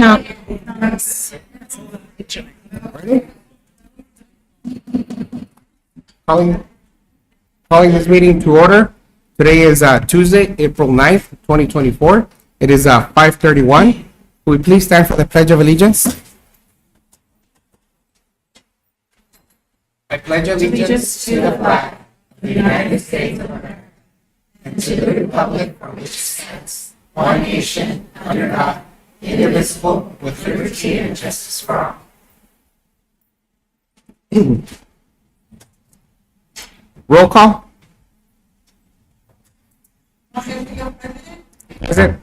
No. Calling this meeting to order. Today is Tuesday, April 9th, 2024. It is 5:31. Will we please stand for the Pledge of Allegiance? I pledge allegiance to the flag of the United States of America and to the republic for which it stands, one nation, under God, indivisible, with liberty and justice for all. Roll call. Present.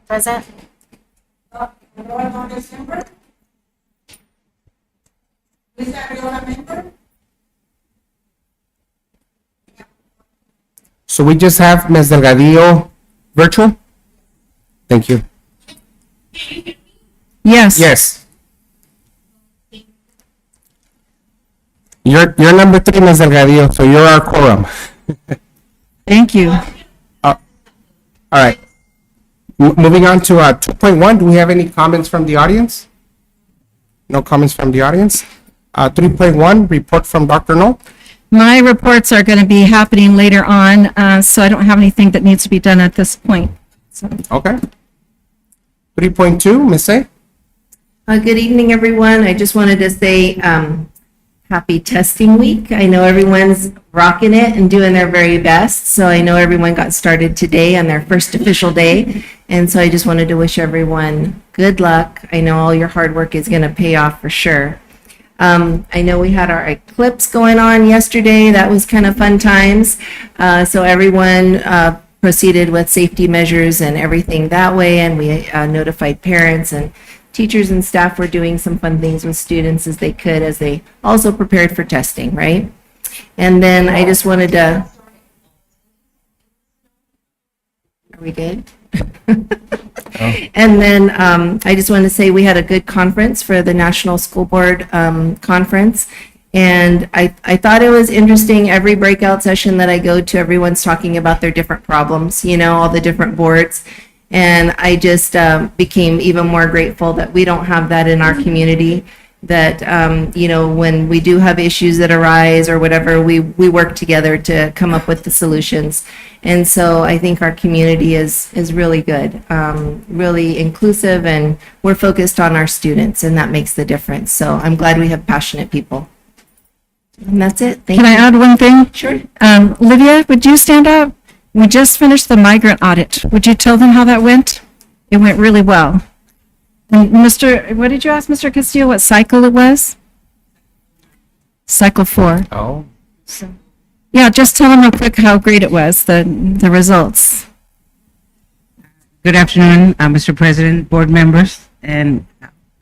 Present. So we just have Ms. Delgadillo virtual? Thank you. Yes. Yes. You're number 3, Ms. Delgadillo, so you're our quorum. Thank you. All right. Moving on to 2.1, do we have any comments from the audience? No comments from the audience. 3.1, report from Dr. Knoll. My reports are going to be happening later on, so I don't have anything that needs to be done at this point. So. Okay. 3.2, Ms. A. Good evening, everyone. I just wanted to say happy testing week. I know everyone's rocking it and doing their very best. So I know everyone got started today on their first official day. And so I just wanted to wish everyone good luck. I know all your hard work is going to pay off for sure. I know we had our eclipse going on yesterday. That was kind of fun times. So everyone proceeded with safety measures and everything that way. And we notified parents, and teachers and staff were doing some fun things with students as they could, as they also prepared for testing, right? And then I just wanted to, are we good? And then I just want to say we had a good conference for the National School Board Conference. And I thought it was interesting. Every breakout session that I go to, everyone's talking about their different problems, you know, all the different boards. And I just became even more grateful that we don't have that in our community, that, you know, when we do have issues that arise or whatever, we work together to come up with the solutions. And so I think our community is really good, really inclusive, and we're focused on our students, and that makes the difference. So I'm glad we have passionate people. And that's it. Thank you. Can I add one thing? Sure. Lydia, would you stand up? We just finished the migrant audit. Would you tell them how that went? It went really well. And what did you ask Mr. Castillo, what cycle it was? Cycle 4. Oh. So, yeah, just tell them real quick how great it was, the results. Good afternoon, Mr. President, board members, and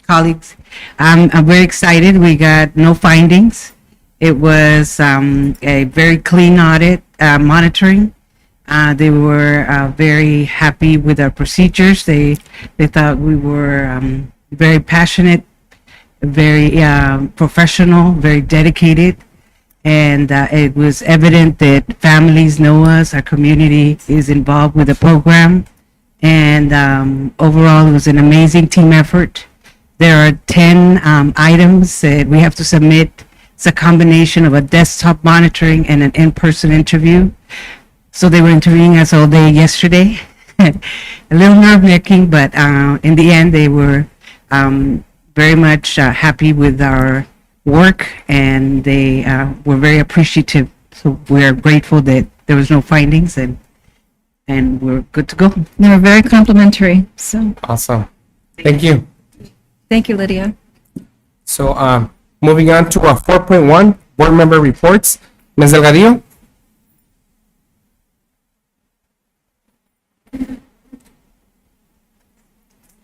colleagues. I'm very excited. We got no findings. It was a very clean audit, monitoring. They were very happy with our procedures. They thought we were very passionate, very professional, very dedicated. And it was evident that families know us, our community is involved with the program. And overall, it was an amazing team effort. There are 10 items that we have to submit. It's a combination of a desktop monitoring and an in-person interview. So they were interviewing us all day yesterday. A little nerve-wracking, but in the end, they were very much happy with our work, and they were very appreciative. So we're grateful that there was no findings, and we're good to go. They were very complimentary. So Awesome. Thank you. thank you, Lydia. So moving on to 4.1, board member reports. Ms. Delgadillo.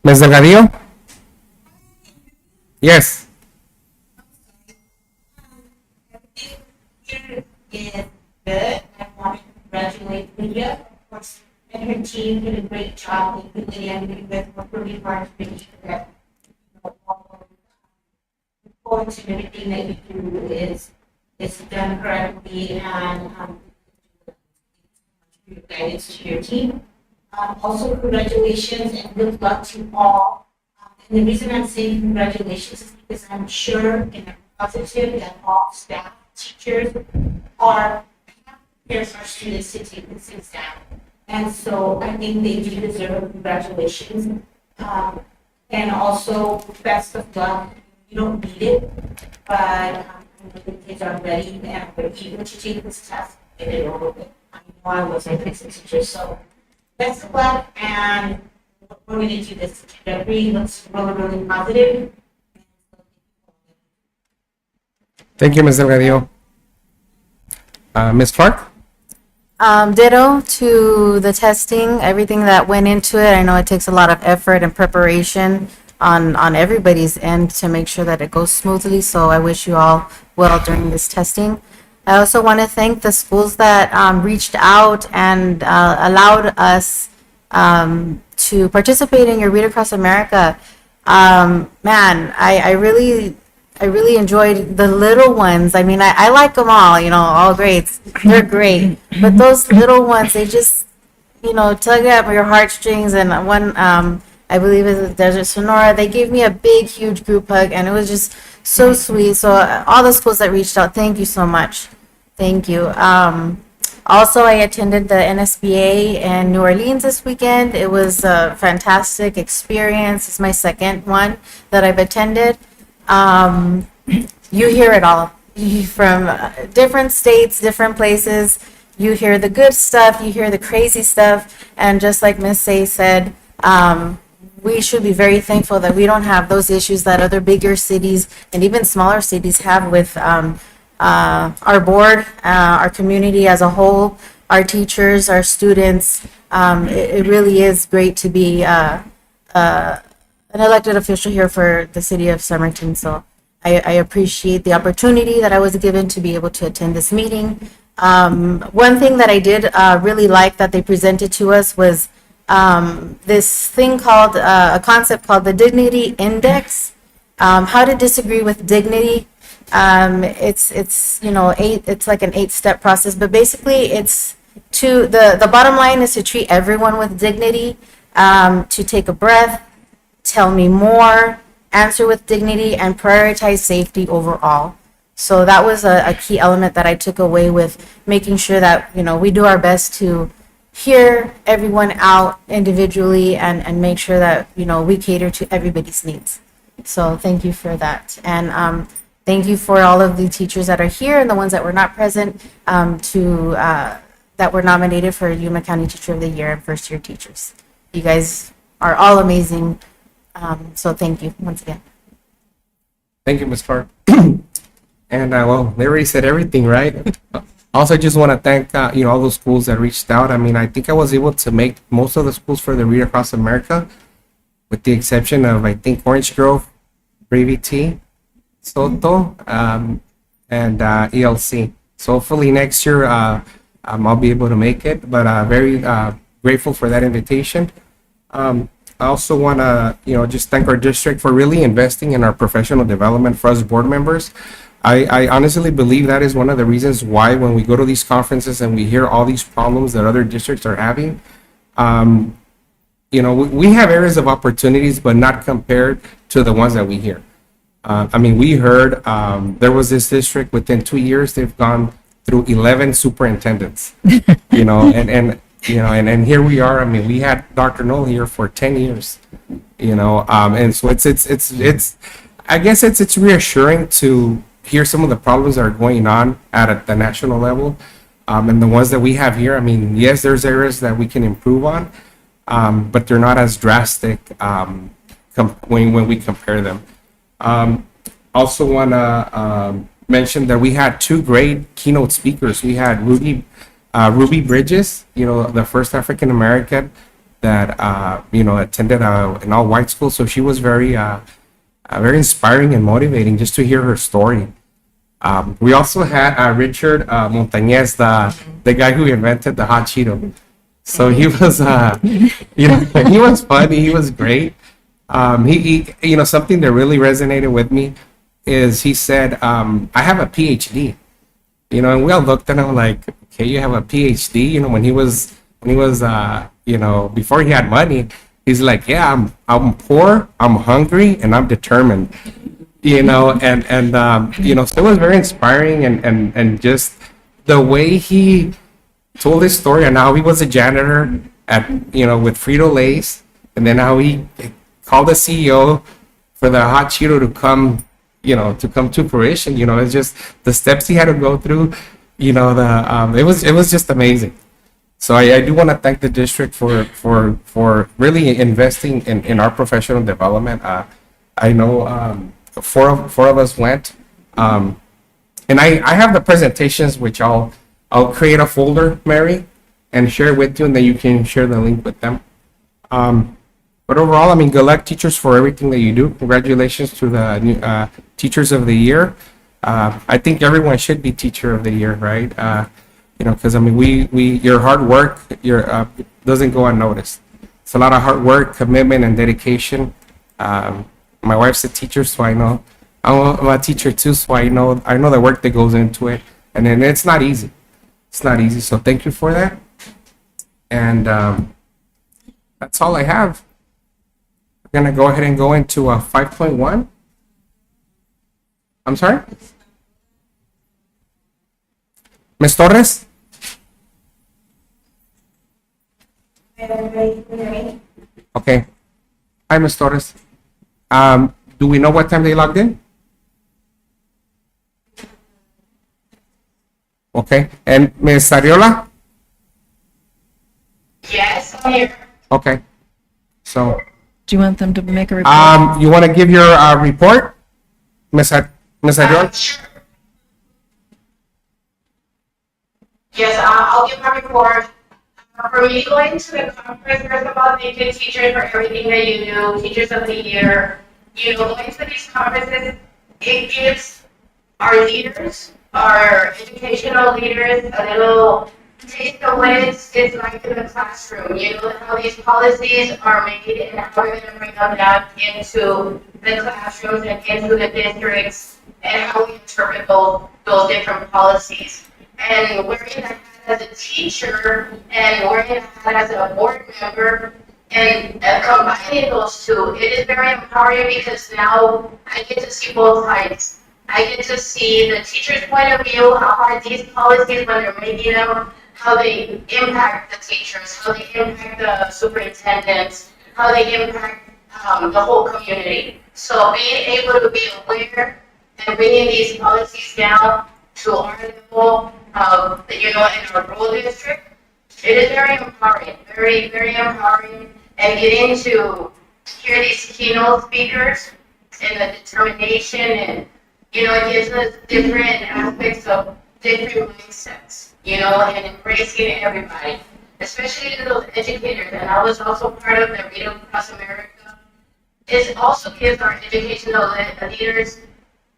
Ms. Delgadillo? Yes. Is good. I want to congratulate Lydia, of course, and her team did a great job with Lydia, and we worked really hard to make sure that reports and everything that you do is done correctly, and your guidance to your team. Also, congratulations and good luck to all. And the reason I'm saying congratulations is because I'm sure and I'm positive that all staff, teachers are prepared for our students to take this exam. And so I think they do deserve congratulations. And also, best of luck. You don't need it, but I know the kids are ready and we're eager to take this test and get it over with. I know I was a teacher, so best of luck, and we're going to do this. Trajectory looks really, really positive. Thank you, Ms. Delgadillo. Ms. Clark? Ditto to the testing, everything that went into it. I know it takes a lot of effort and preparation on everybody's end to make sure that it goes smoothly. So I wish you all well during this testing. I also want to thank the schools that reached out and allowed us to participate in your Read Across America. Man, I really enjoyed the little ones. I mean, I like them all, all grades. They're great. But those little ones, they just, tug at your heartstrings. And one, I believe is Desert Sonora, they gave me a big, huge group hug, and it was just so sweet. So all the schools that reached out, thank you so much. Thank you. Also, I attended the NSBA in New Orleans this weekend. It was a fantastic experience. It's my second one that I've attended. You hear it all from different states, different places. You hear the good stuff, you hear the crazy stuff, and just like Miss Say said, we should be very thankful that we don't have those issues that other bigger cities and even smaller cities have with our board, our community as a whole, our teachers, our students. It really is great to be an elected official here for the city of Somerton. So I appreciate the opportunity that I was given to be able to attend this meeting. One thing that I did really like that they presented to us was this thing called a concept called the Dignity Index. How to disagree with dignity. It's it's like an 8-step process, but basically it's the bottom line is to treat everyone with dignity, to take a breath, tell me more, answer with dignity, and prioritize safety overall. So that was a key element that I took away with making sure that we do our best to hear everyone out individually and make sure that we cater to everybody's needs. So thank you for that, and thank you for all of the teachers that are here and the ones that were not present that were nominated for Yuma County Teacher of the Year and first year teachers. You guys are all amazing. So thank you once again. Thank you, Ms. Clark. And well, they already said everything, right? Also, I just want to thank all those schools that reached out. I mean, I think I was able to make most of the schools for the Read Across America, with the exception of, I think, Orange Grove, Brevy T, Soto, and ELC. So hopefully next year I'll be able to make it, but very grateful for that invitation. I also want to just thank our district for really investing in our professional development for us board members. I honestly believe that is one of the reasons why when we go to these conferences and we hear all these problems that other districts are having, we have areas of opportunities, but not compared to the ones that we hear. I mean, we heard there was this district within 2 years, they've gone through 11 superintendents, and here we are. I mean, we had Dr. Knoll here for 10 years, and so it's I guess it's reassuring to hear some of the problems that are going on at the national level, and the ones that we have here. I mean, yes, there's areas that we can improve on, but they're not as drastic when we compare them. Also want to mention that we had 2 great keynote speakers. We had Ruby Bridges, the first African American that attended an all-white school. So she was very inspiring and motivating just to hear her story. We also had Richard Montañez, the guy who invented the hot Cheeto. So he was, he was funny. He was great. He something that really resonated with me is he said, I have a PhD. And we all looked at him like, okay, you have a PhD. When he was, before he had money, he's like, yeah, I'm poor, I'm hungry, and I'm determined. So it was very inspiring, and just the way he told his story and how he was a janitor with Frito Lay's, and then how he called the CEO for the hot Cheeto to come to fruition. It's just the steps he had to go through. It was just amazing. So I do want to thank the district for really investing in our professional development. I know four of us went, and I have the presentations, which I'll create a folder, Mary, and share it with you, and then you can share the link with them. But overall, I mean, good luck, teachers, for everything that you do. Congratulations to the new Teachers of the Year. I think everyone should be Teacher of the Year, right? Because I mean, your hard work doesn't go unnoticed. It's a lot of hard work, commitment, and dedication. My wife's a teacher, so I know. I'm a teacher too, so I know the work that goes into it, and then it's not easy. It's not easy. So thank you for that. And that's all I have. We're gonna go ahead and go into 5.1. I'm sorry, Ms. Torres. Okay. Hi, Ms. Torres. Do we know what time they logged in? Okay. And Ms. Ariola? Yes, I'm here. Okay. So, Do you want them to make a report? you want to give your report, Ms. Ariola? Sure. Yes, I'll give my report. For me, going to the conference, first of all, thank you, teachers, for everything that you do, Teachers of the Year. Going to these conferences, it gives our leaders, our educational leaders, a little taste of what it's like in the classroom. How these policies are made and how we're going to bring them down into the classrooms and into the districts, and how we interpret those different policies. And we're in that as a teacher, and we're in that as a board member, and combining those two, it is very empowering, because now I get to see both sides. I get to see the teacher's point of view, how hard these policies, when they're making them, how they impact the teachers, how they impact the superintendents, how they impact the whole community. So being able to be aware and bringing these policies down to our level, in our rural district, it is very empowering, very, very empowering. And getting to hear these keynote speakers and the determination, and it gives us different aspects of different mindsets, and embracing everybody, especially those educators. And I was also part of the Read Across America. It also gives our educational leaders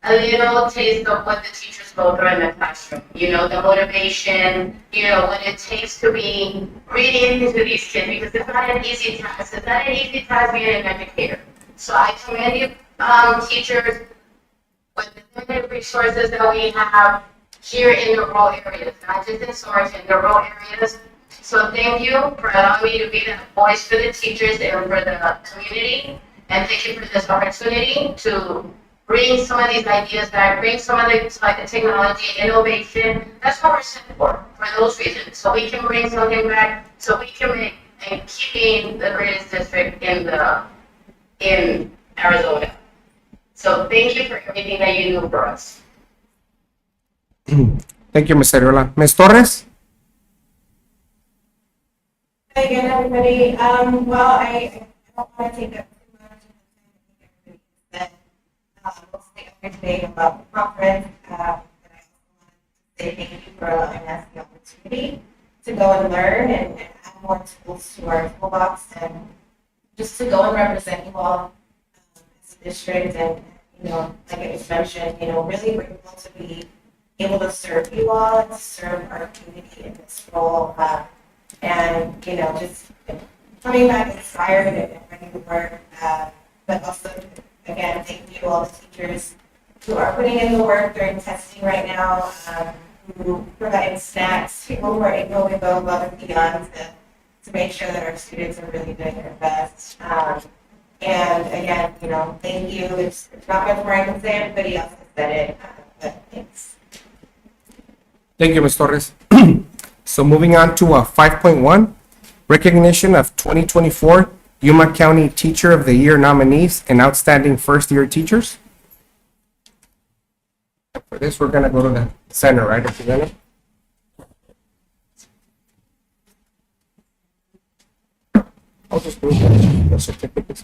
a little taste of what the teachers go through in the classroom. The motivation, what it takes to be reading to these kids, because it's not an easy task. It's not an easy task being an educator. So I commend you, teachers, with the limited resources that we have here in the rural areas, not just in Somerton, the rural areas. So thank you for allowing me to be that voice for the teachers and for the community. And thank you for this opportunity to bring some of these ideas back, bring some of the technology, innovation. That's what we're sent for those reasons. So we can bring something back, so we can make and keeping the greatest district in Arizona. So thank you for everything that you do for us. Thank you, Ms. Ariola. Ms. Torres? Hi again, everybody. I don't want to take up too much of the time that mostly over today about the conference. But I also want to say thank you for allowing us the opportunity to go and learn and add more tools to our toolbox, and just to go and represent you all as a district. And like it was mentioned, really grateful to be able to serve you all and to serve our community in this role. And just coming back inspired and ready to work, but also, again, thank you to all the teachers who are putting in the work during testing right now. to provide snacks. People were able to go above and beyond to make sure that our students are really doing their best. And again, thank you. It's not much more I can say. Everybody else has said it, but thanks. Thank you, Ms. Torres. So moving on to 5.1, recognition of 2024 Yuma County Teacher of the Year nominees and outstanding first-year teachers. For this, we're gonna go to the center, right, Representative? I'll just move the certificates.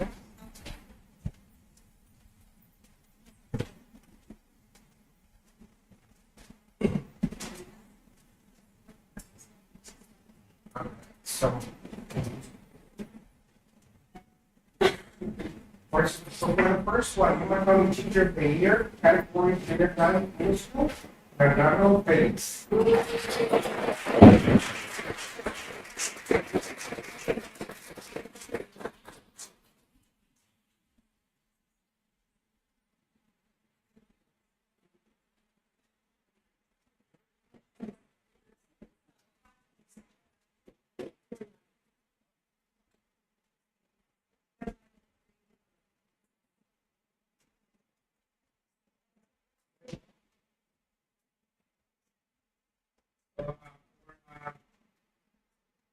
So, so for the first one, Yuma County Teacher of the Year, category kindergarten middle school, Bernardo Felix.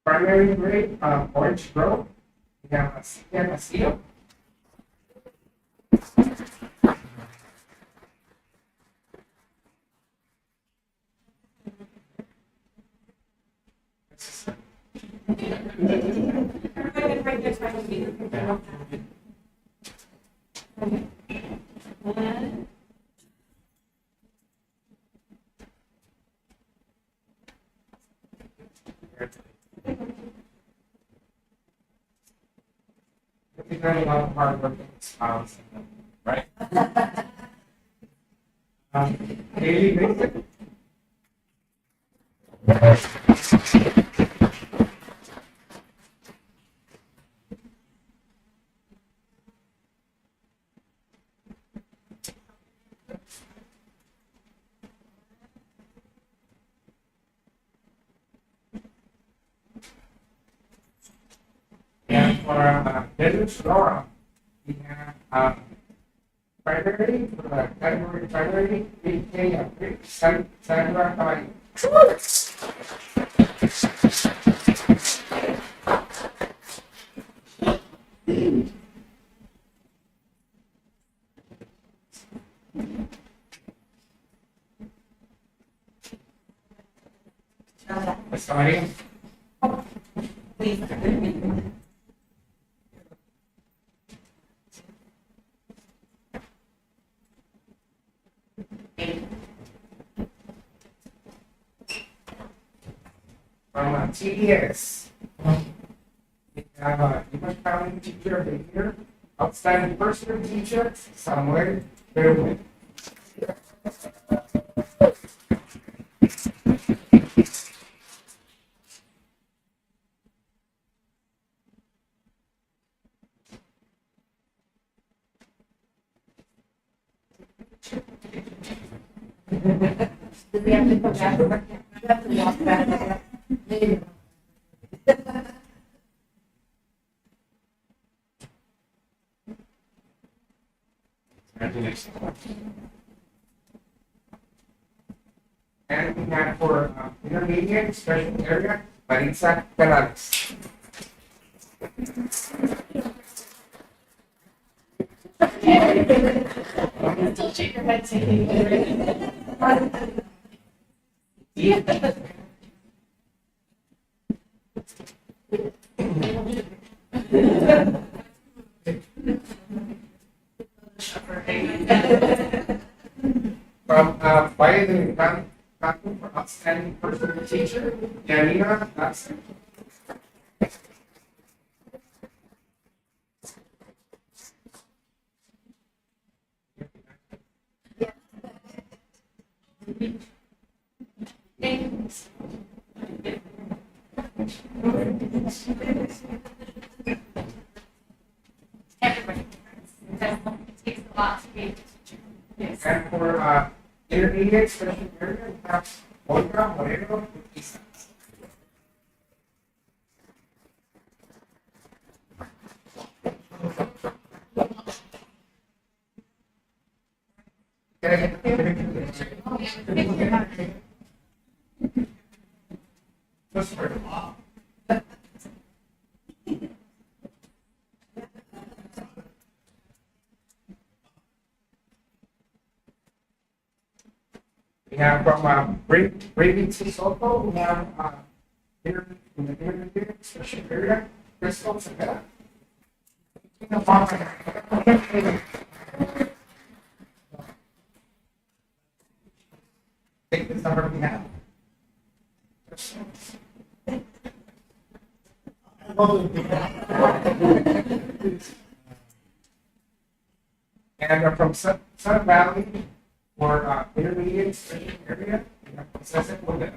Primary grade, Orange Grove, we have Cynthia Castillo. We've done a lot of hard work in this house, right? Haley Mason. And for Dennis Laura, we have primary, for the category primary, VK, Sandra Cavalli. Sorry. From TDS, we have a Yuma County Teacher of the Year, outstanding first-year teacher, Samuel Berwin. We have to come back. We have to walk back. Congratulations. And we have for intermediate special area, Maritza Canales. Still shake your head, saying. From Valle del Canto for outstanding first-year teacher, Janina Natson. Everybody. It takes a lot to be a teacher. Yes. And for intermediate special area, we have Olga Moreno. We have from Brady Soto, we have here in the interview, special area, Crystal Cepeda. Take this number we have. And from Sun Valley for intermediate special area, we have Princesa Cordero.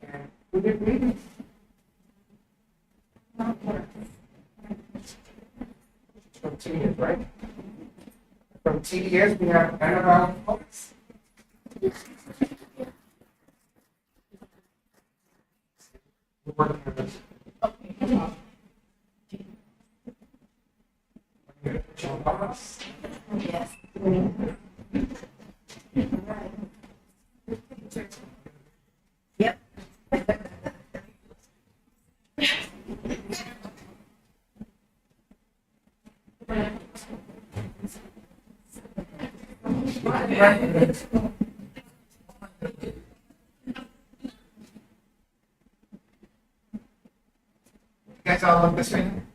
And who did we? From TDS, right? From TDS, we have Annabelle Fox. We're working on this. John Thomas. Yes. Yep. You guys all look the same?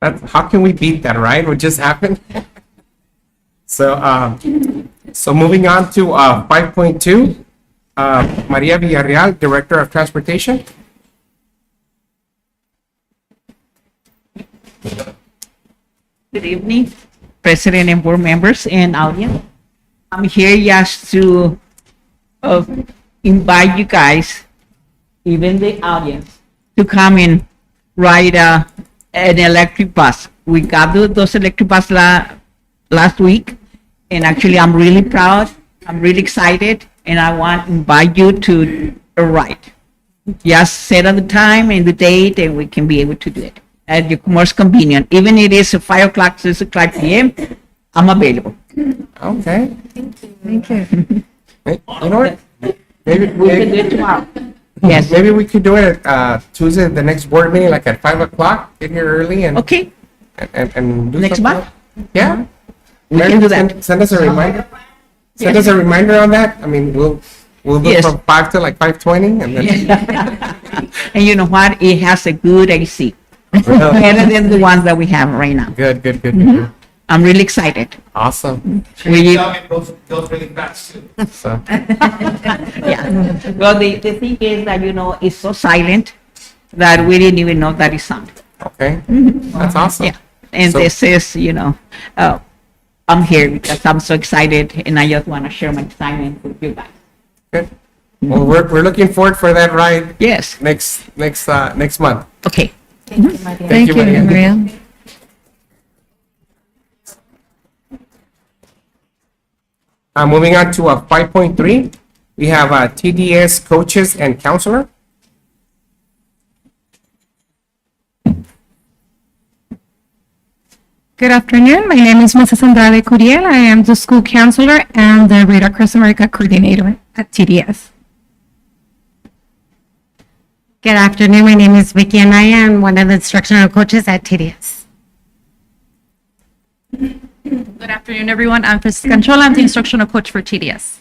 How can we beat that, right? What just happened? So moving on to 5.2, Maria Villarreal, Director of Transportation. Good evening, President and board members and audience. I'm here just to invite you guys, even the audience, to come and ride an electric bus. We got those electric bus last week, and actually I'm really proud, I'm really excited, and I want to invite you to a ride. Just set up the time and the date, and we can be able to do it at your most convenient. Even it is 5 o'clock, 6 o'clock p.m., I'm available. Okay. Thank you. Hey, you know what? Maybe, We can do it tomorrow. Yes. maybe we could do it Tuesday, the next board meeting, like at 5 o'clock. Get here early and Okay, and do next something. month? Yeah. We can do that. Send us a reminder. Send us a reminder on that. I mean, we'll do Yes. from 5 to like 5:20, and then And you know what? It has a good AC. Really? Better than the ones that we have right now. good. I'm really excited. Awesome. We, It goes really fast too. So yeah. Well, the thing is that, you know, it's so silent that we didn't even know that it sounded. okay, that's awesome. Yeah. And So- this is, you know, I'm here because I'm so excited and I just want to share my excitement with you guys. Good. Well, we're looking forward for that ride Yes. next month. Okay. Thank you, Maria. Thank you, Maria. Maria. Moving on to 5.3, we have TDS coaches and counselor. Good afternoon. My name is Mrs. Andrade Curiel. I am the school counselor and the Read Across America coordinator at TDS. Good afternoon. My name is Vicky and I am one of the instructional coaches at TDS. Good afternoon, everyone. I'm Francisca Anchola. I'm the instructional coach for TDS.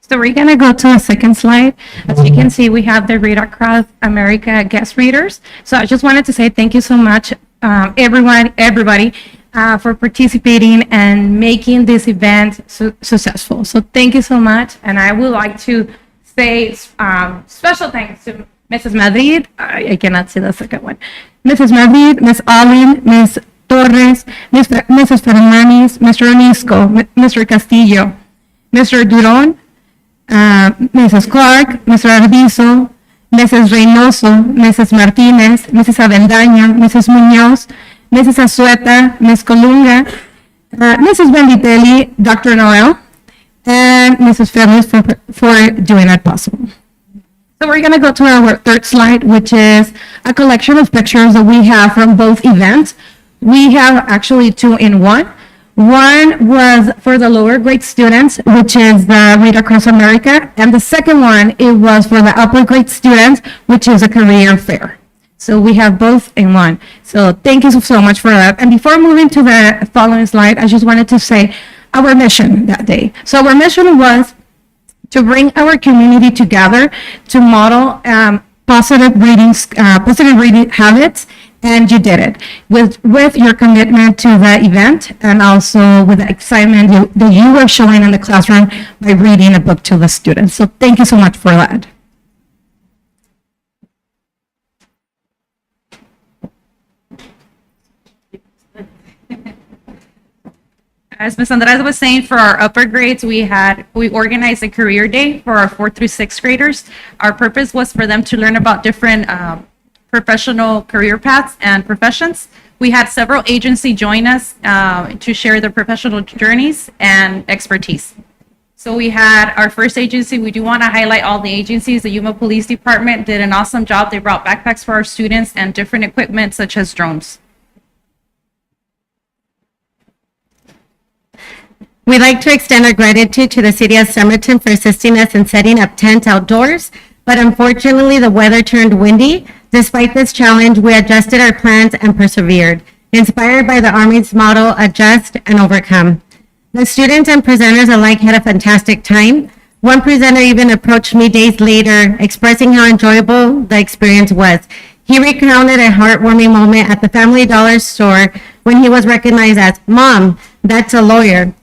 So we're going to go to the second slide. As you can see, we have the Read Across America guest readers. So I just wanted to say thank you so much, everybody, for participating and making this event successful. So thank you so much. And I would like to say special thanks to Mrs. Madrid. I cannot see the second one. Mrs. Madrid, Ms. Allen, Ms. Torres, Mrs. Fernandez, Mr. Onisco, Mr. Castillo, Mr. Duron, Mrs. Clark, Mr. Arbizo, Mrs. Reynoso, Mrs. Martinez, Mrs. Avendaño, Mrs. Muñoz, Mrs. Azueta, Ms. Colunga, Mrs. Benditelli, Dr. Noel, and Mrs. Ferris for doing that possible. So we're going to go to our third slide, which is a collection of pictures that we have from both events. We have actually two in one. One was for the lower grade students, which is the Read Across America, and the second one, it was for the upper grade students, which is a career fair. So we have both in one. So thank you so much for that. And before moving to the following slide, I just wanted to say our mission that day. So our mission was to bring our community together to model positive reading habits. And you did it with your commitment to the event and also with the excitement that you were showing in the classroom by reading a book to the students. So thank you so much for that. As Ms. Andrade was saying, for our upper grades, we organized a career day for our 4th through 6th graders. Our purpose was for them to learn about different professional career paths and professions. We had several agencies join us to share their professional journeys and expertise. So we had our first agency. We do want to highlight all the agencies. The Yuma Police Department did an awesome job. They brought backpacks for our students and different equipment such as drones. We'd like to extend our gratitude to the city of Somerton for assisting us in setting up tents outdoors, but unfortunately the weather turned windy. Despite this challenge, we adjusted our plans and persevered, inspired by the Army's motto, adjust and overcome. The students and presenters alike had a fantastic time. One presenter even approached me days later, expressing how enjoyable the experience was. He recounted a heartwarming moment at the Family Dollar store when he was recognized as, "Mom, that's a lawyer."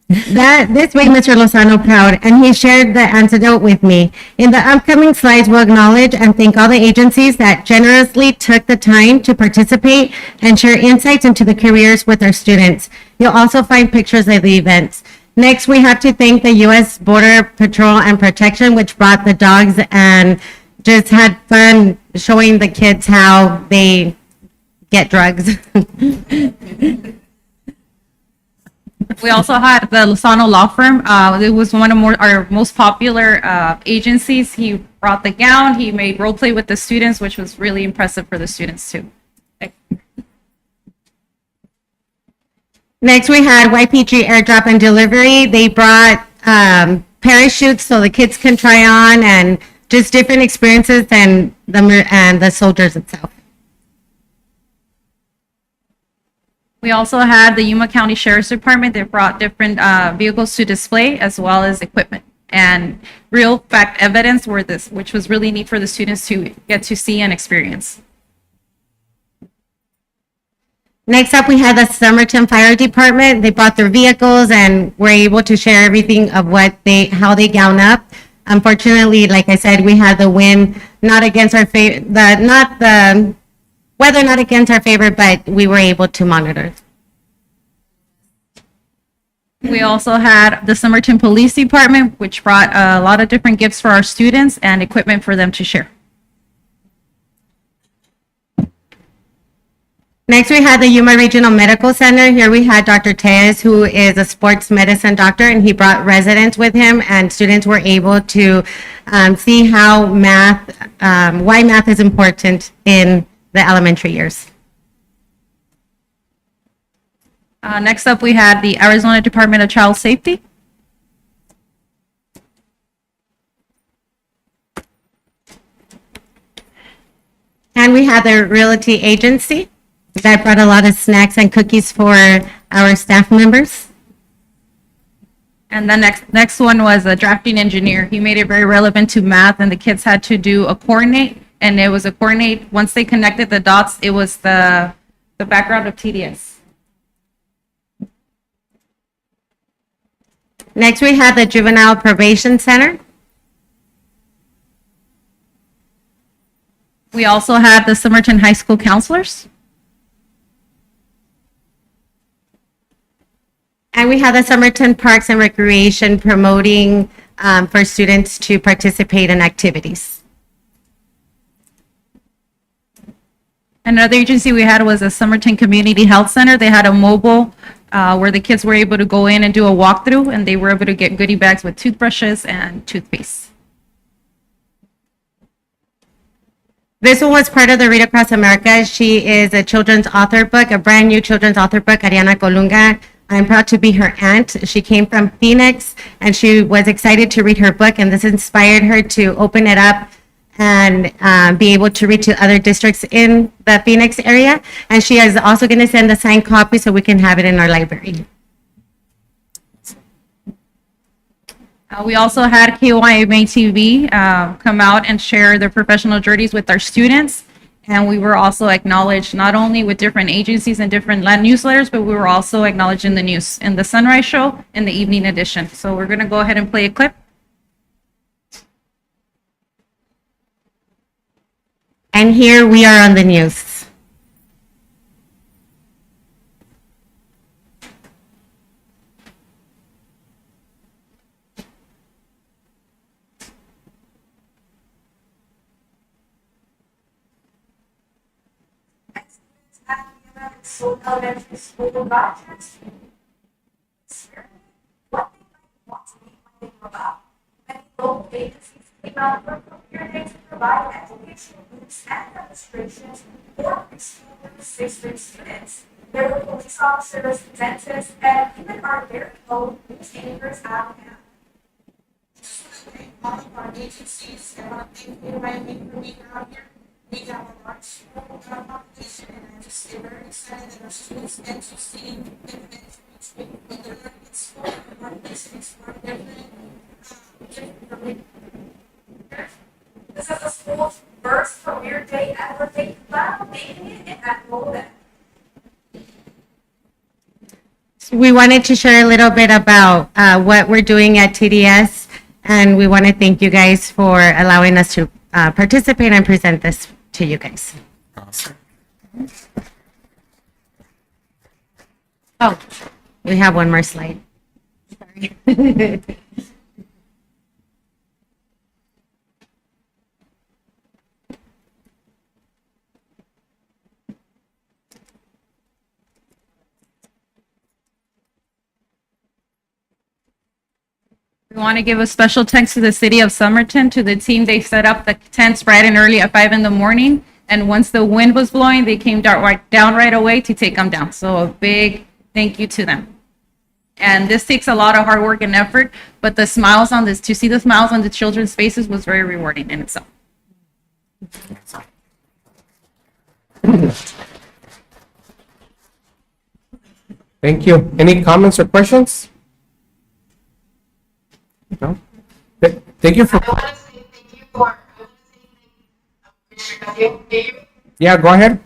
This made Mr. Lozano proud, and he shared the antidote with me. In the upcoming slides, we'll acknowledge and thank all the agencies that generously took the time to participate and share insights into the careers with our students. You'll also find pictures of the events. Next, we have to thank the U.S. Border Patrol and Protection, which brought the dogs and just had fun showing the kids how they get drugs. We also had the Lozano Law Firm. It was one of our most popular agencies. He brought the gown. He made role play with the students, which was really impressive for the students too. Next, we had YPG Airdrop and Delivery. They brought parachutes so the kids can try on and just different experiences and the soldiers itself. We also had the Yuma County Sheriff's Department. They brought different vehicles to display as well as equipment and real fact evidence which was really neat for the students to get to see and experience. Next up, we had the Somerton Fire Department. They brought their vehicles and were able to share everything of how they gown up. Unfortunately, like I said, we had the wind not against our weather not against our favor, but we were able to monitor. We also had the Somerton Police Department, which brought a lot of different gifts for our students and equipment for them to share. Next, we had the Yuma Regional Medical Center. Here we had Dr. Tejas, who is a sports medicine doctor, and he brought residents with him, and students were able to see how why math is important in the elementary years. Next up, we had the Arizona Department of Child Safety. And we had the realty agency that brought a lot of snacks and cookies for our staff members. And the next one was a drafting engineer. He made it very relevant to math, and the kids had to do a coordinate, and it was a coordinate. Once they connected the dots, it was the background of TDS. Next, we have the Juvenile Probation Center. We also had the Somerton High School counselors. And we have the Somerton Parks and Recreation promoting for students to participate in activities. Another agency we had was the Somerton Community Health Center. They had a mobile where the kids were able to go in and do a walkthrough, and they were able to get goodie bags with toothbrushes and toothpaste. This one was part of the Read Across America. She is a children's author book, a brand new children's author book, Ariana Colunga. I'm proud to be her aunt. She came from Phoenix, and she was excited to read her book, and this inspired her to open it up and be able to read to other districts in the Phoenix area. And she is also going to send a signed copy so we can have it in our library. We also had KYMA TV come out and share their professional journeys with our students. And we were also acknowledged not only with different agencies and different land newsletters, but we were also acknowledged in the news, in the Sunrise Show, in the evening edition. So we're going to go ahead and play a clip. And here we are on the news. Elementary school projects. What they might want to make when they grow up. Many local agencies came out for career day to provide educational books and demonstrations for preschoolers, 6th grade students. There were police officers, dentists, and even our very own news anchors out now. All of our agencies, and I want to thank you, Ryan, for being out here. We have a large school population, and I'm just very excited that our students get to see the events between when they're learning at school and what makes it explore different. This is the school's first career day ever. They love making it in that moment. We wanted to share a little bit about what we're doing at TDS, and we want to thank you guys for allowing us to participate and present this to you guys. Awesome. Oh, we have one more slide. Sorry. We want to give a special thanks to the city of Somerton, to the team. They set up the tents bright and early at 5 in the morning. And once the wind was blowing, they came down right away to take them down. So a big thank you to them. And this takes a lot of hard work and effort, but the smiles on this, to see the smiles on the children's faces was very rewarding in itself. Thank you. Any comments or questions? No? Thank you for, I want to say thank you for, yeah, go ahead.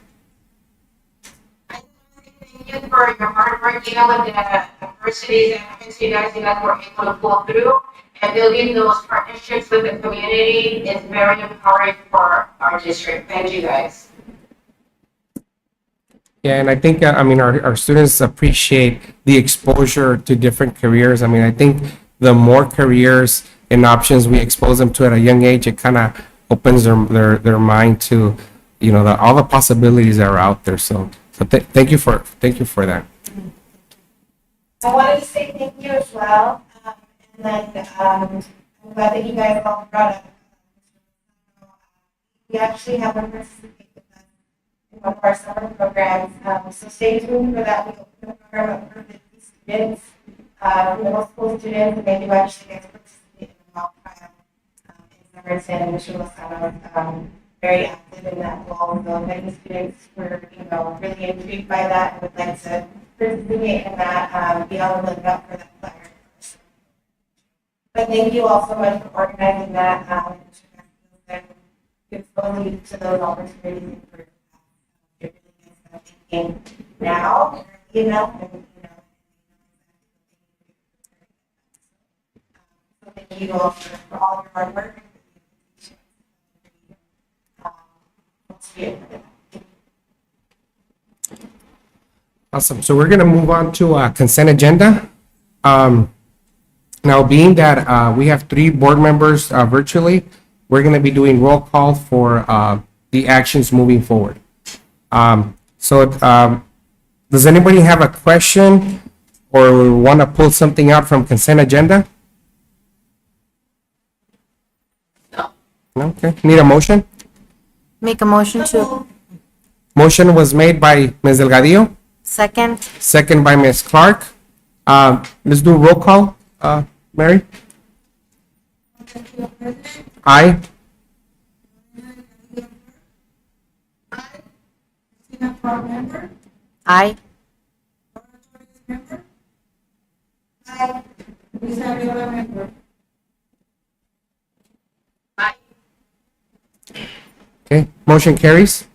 thank you for your hard work, you know, with the adversities and events you guys were able to pull through, and building those partnerships with the community is very empowering for our district. Thank you, guys. Yeah, and I think, I mean, our students appreciate the exposure to different careers. I mean, I think the more careers and options we expose them to at a young age, it kind of opens their mind to, you know, all the possibilities that are out there. So So thank you for that. I wanted to say thank you as well. And then I'm glad that you guys all brought up. We actually have one participate with us in one of our summer programs. So stay tuned for that. We open the program up for 50 students, middle school students, and they do actually get to participate in the mock trial in Somerton. And Mr. Lozano is very active in that role. So many students were, really intrigued by that and would like to participate in that, be on the lookout for that flyer. But thank you all so much for organizing that. And exposing to those opportunities and for really thinking now, and so thank you all for all your hard work. Awesome. So we're going to move on to consent agenda. Now, being that we have 3 board members virtually, we're going to be doing roll call for the actions moving forward. Does anybody have a question or want to pull something out from consent agenda? No. Okay. Need a motion? Make a motion to, Motion was made by Ms. Delgadillo, second, second by Ms. Clark. Let's do roll call. Mary? Aye. aye. Okay, motion carries.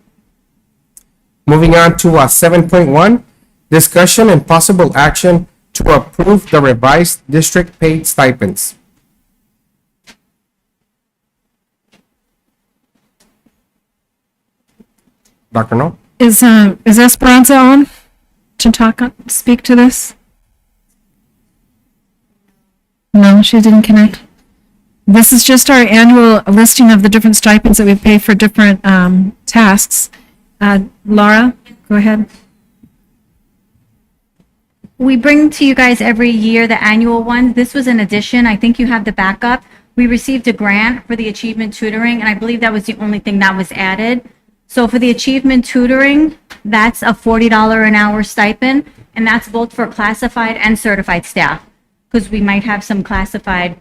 Moving on to 7.1, discussion and possible action to approve the revised district paid stipends. Dr. No? Is Esperanza on to speak to this? No, she didn't connect. This is just our annual listing of the different stipends that we pay for different tasks. Laura, go ahead. We bring to you guys every year the annual one. This was an addition. I think you have the backup. We received a grant for the achievement tutoring, and I believe that was the only thing that was added. So for the achievement tutoring, that's a $40 an hour stipend, and that's both for classified and certified staff, because we might have some classified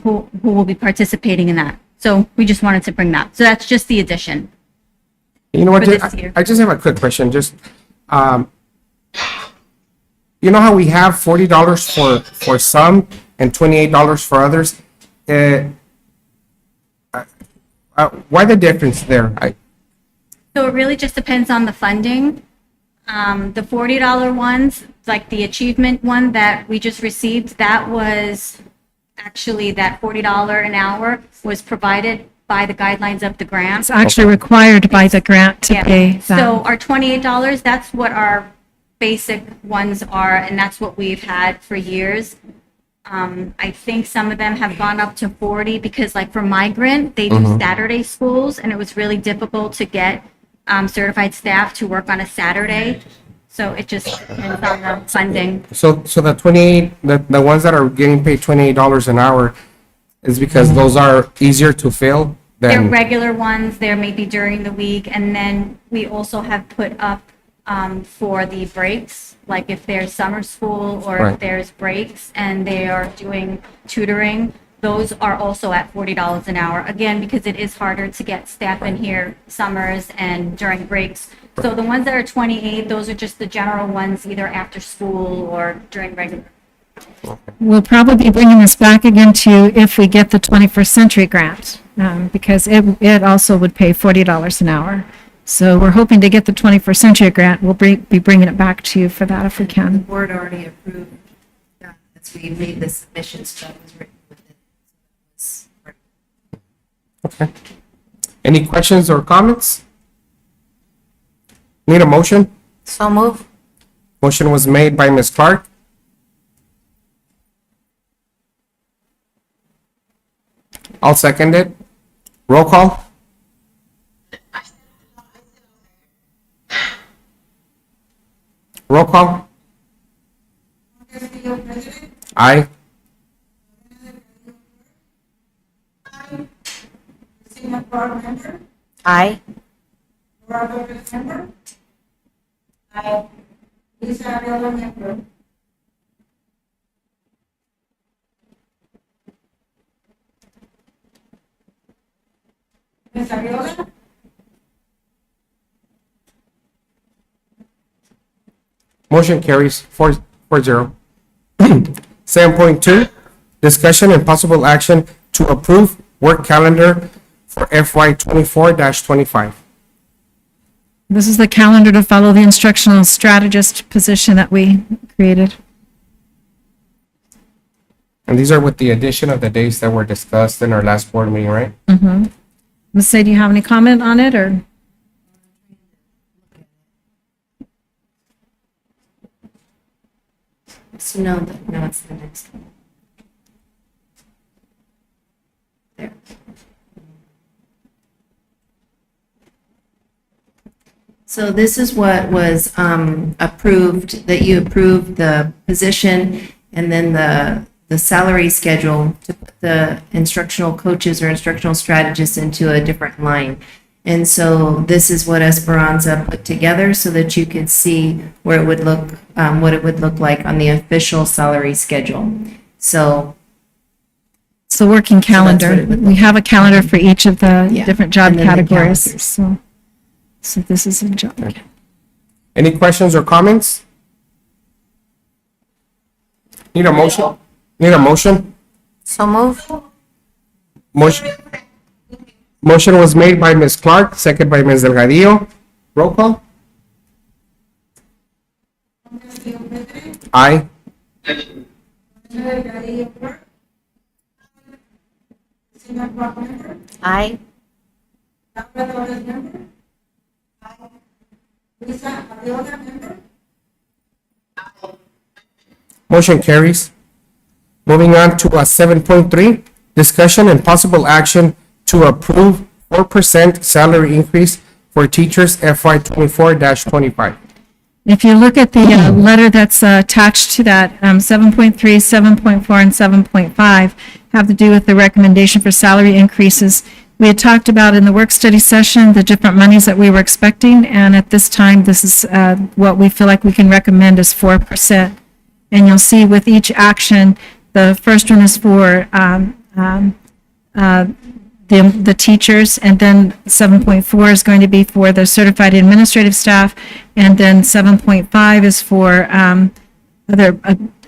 who will be participating in that. So we just wanted to bring that. So that's just the addition. You know what, For this year. I just have a quick question, just, you know how we have $40 for some and $28 for others? Why the difference there? So it really just depends on the funding. The $40 ones, like the achievement one that we just received, that was actually that $40 an hour was provided by the guidelines of the grant. It's actually required by the grant to Yeah. pay that. So our $28, that's what our basic ones are, and that's what we've had for years. I think some of them have gone up to 40 because like for migrant, they do Saturday schools, and it was really difficult to get certified staff to work on a Saturday. So it just depends on the funding. So the 28, the ones that are getting paid $28 an hour is because those are easier to fill They're than, regular ones, they're maybe during the week, and then we also have put up for the breaks, like if there's summer school or Right. if there's breaks and they are doing tutoring, those are also at $40 an hour. Again, because it is harder to get staff in here summers and during breaks. So the ones that are 28, those are just the general ones, either after school or during regular. We'll probably be bringing this back again to you if we get the 21st Century Grant, because it also would pay $40 an hour. So we're hoping to get the 21st Century Grant. We'll be bringing it back to you for that if we The can. board already approved, as we made the submissions, that was written with it. okay. Any questions or comments? Need a motion? So move. Motion was made by Ms. Clark. I'll second it. Roll call? Roll call. Aye. Christina Clark, member. Aye. Robert, member. Aye. Lisa Avila, member. Ms. Avila? Motion carries 4-0. 7.2, discussion and possible action to approve work calendar for FY 24-25. This is the calendar to follow the instructional strategist position that we created. And these are with the addition of the days that were discussed in our last board meeting, right? Ms. Say, do you have any comment on it, or? So no, it's the next one. There. So this is what was approved, that you approved the position and then the salary schedule to put the instructional coaches or instructional strategists into a different line. And so this is what Esperanza put together so that you could see where it would look, what it would look like on the official salary schedule. So It's a working what calendar. it would We have a calendar for each of the Yeah, different job and then the categories. calendars. So this is a job. Any questions or comments? Need a motion? Need a motion? So move. Motion was made by Ms. Clark, second by Ms. Delgadillo. Roll call. Aye. Christina Clark, member. Aye. Robert Torres, member. Aye. Lisa Avila, member. Motion carries. Moving on to 7.3, discussion and possible action to approve 4% salary increase for teachers FY 24-25. If you look at the letter that's attached to that, 7.3, 7.4, and 7.5 have to do with the recommendation for salary increases. We had talked about in the work study session, the different monies that we were expecting, and at this time, this is what we feel like we can recommend is 4%. And you'll see with each action, the first one is for the teachers, and then 7.4 is going to be for the certified administrative staff, and then 7.5 is for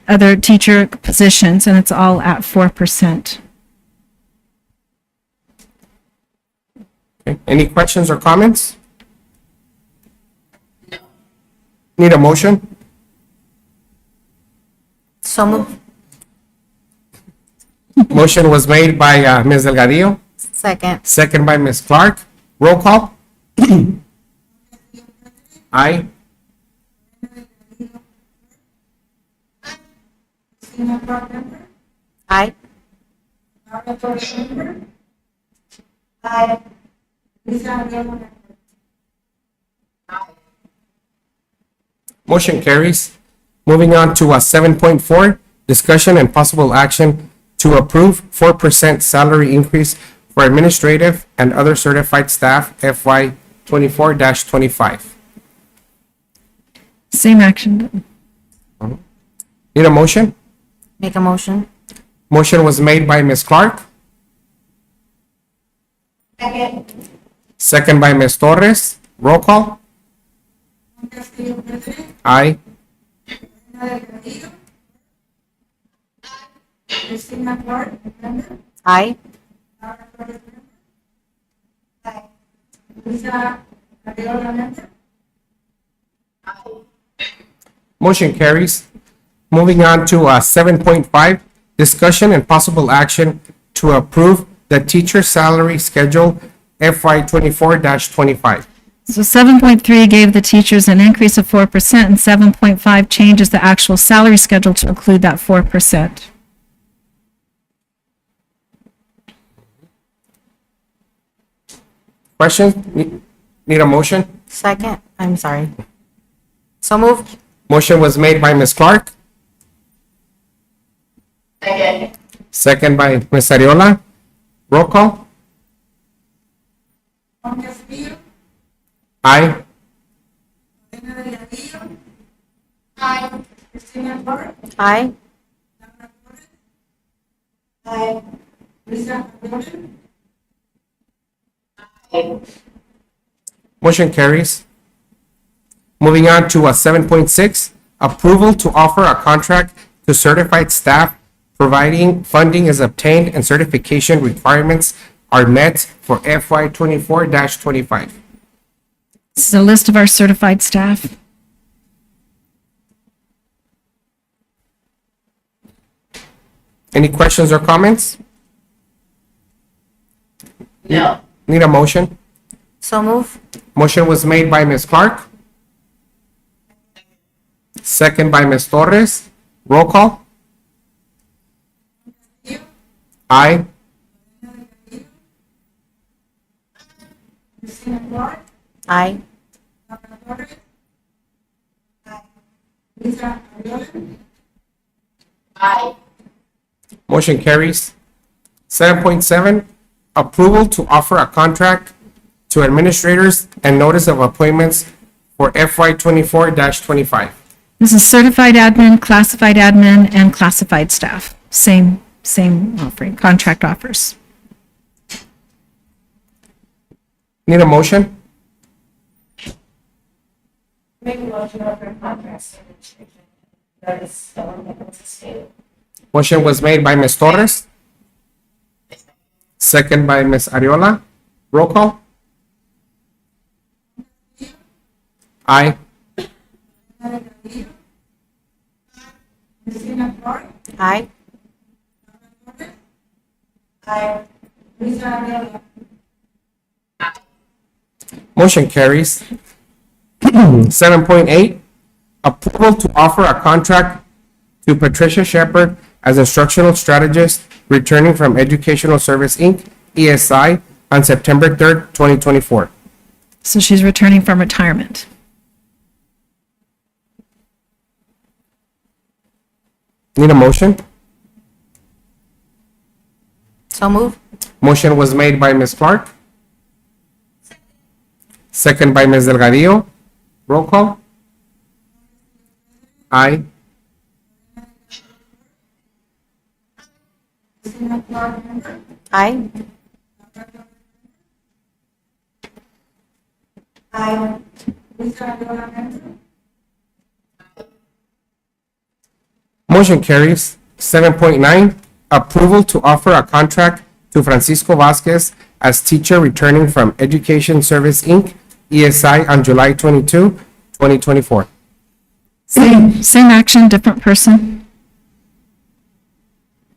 other teacher positions, and it's all at 4%. Okay. Any questions or comments? Need a motion? So move. Motion was made by Ms. Delgadillo, Second. second by Ms. Clark. Roll call. Aye. Christina Clark, member. Aye. Robert Torres, member. Aye. Lisa Avila, member. Motion carries. Moving on to 7.4, discussion and possible action to approve 4% salary increase for administrative and other certified staff FY 24-25. Same action. Need a motion? Make a motion. Motion was made by Ms. Clark, Second. second by Ms. Torres. Roll call. Castillo, president. Aye. Delgadillo. Christina Clark, member. Aye. Robert Torres, member. Aye. Lisa Avila, member. Motion carries. Moving on to 7.5, discussion and possible action to approve the teacher salary schedule FY 24-25. So 7.3 gave the teachers an increase of 4%, and 7.5 changes the actual salary schedule to include that 4%. Questions? Need a motion? Second. I'm sorry. So move. Motion was made by Ms. Clark, Second. second by Ms. Ariola. Roll call. Aye. Aye. Motion carries. Moving on to 7.6, approval to offer a contract to certified staff providing funding is obtained and certification requirements are met for FY 24-25. This is a list of our certified staff. Any questions or comments? No. Need a motion? So move. Motion was made by Ms. Clark. Second by Ms. Torres. Roll call. Aye. Aye. Aye. Motion carries. 7.7, approval to offer a contract to administrators and notice of appointments for FY 24-25. This is certified admin, and classified staff. Same offering, contract offers. Need a motion? Make a motion over contracts. That is the one that was stated. Motion was made by Ms. Torres. Second by Ms. Ariola. Roll call. Aye. Aye. Motion carries. 7.8, approval to offer a contract to Patricia Shepherd as instructional strategist returning from Educational Service, Inc., ESI, on September 3rd, 2024. So she's returning from retirement. Need a motion? So move. Motion was made by Ms. Clark. Second by Ms. Delgadillo. Roll call. Aye. Aye. Motion carries. 7.9, approval to offer a contract to Francisco Vasquez as teacher returning from Education Service, Inc., ESI, on July 22, 2024. Same action, different person.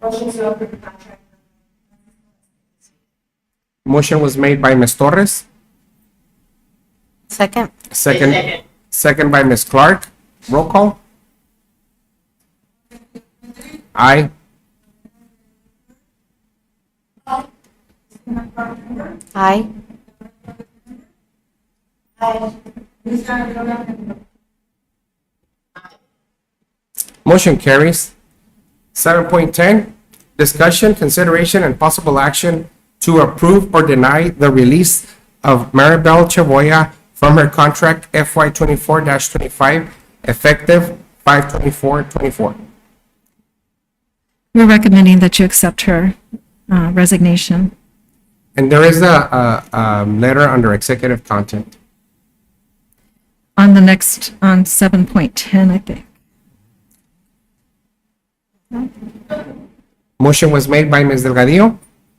Motion to approve the contract. Motion was made by Ms. Torres. Second. Second by Ms. Clark. Roll call. Aye. Aye. Motion carries. 7.10, discussion, consideration, and possible action to approve or deny the release of Maribel Chaboya from her contract FY 24-25 effective 5/24/24. We're recommending that you accept her resignation. And there is a letter under executive content. On 7.10, I think. Motion was made by Ms. Delgadillo,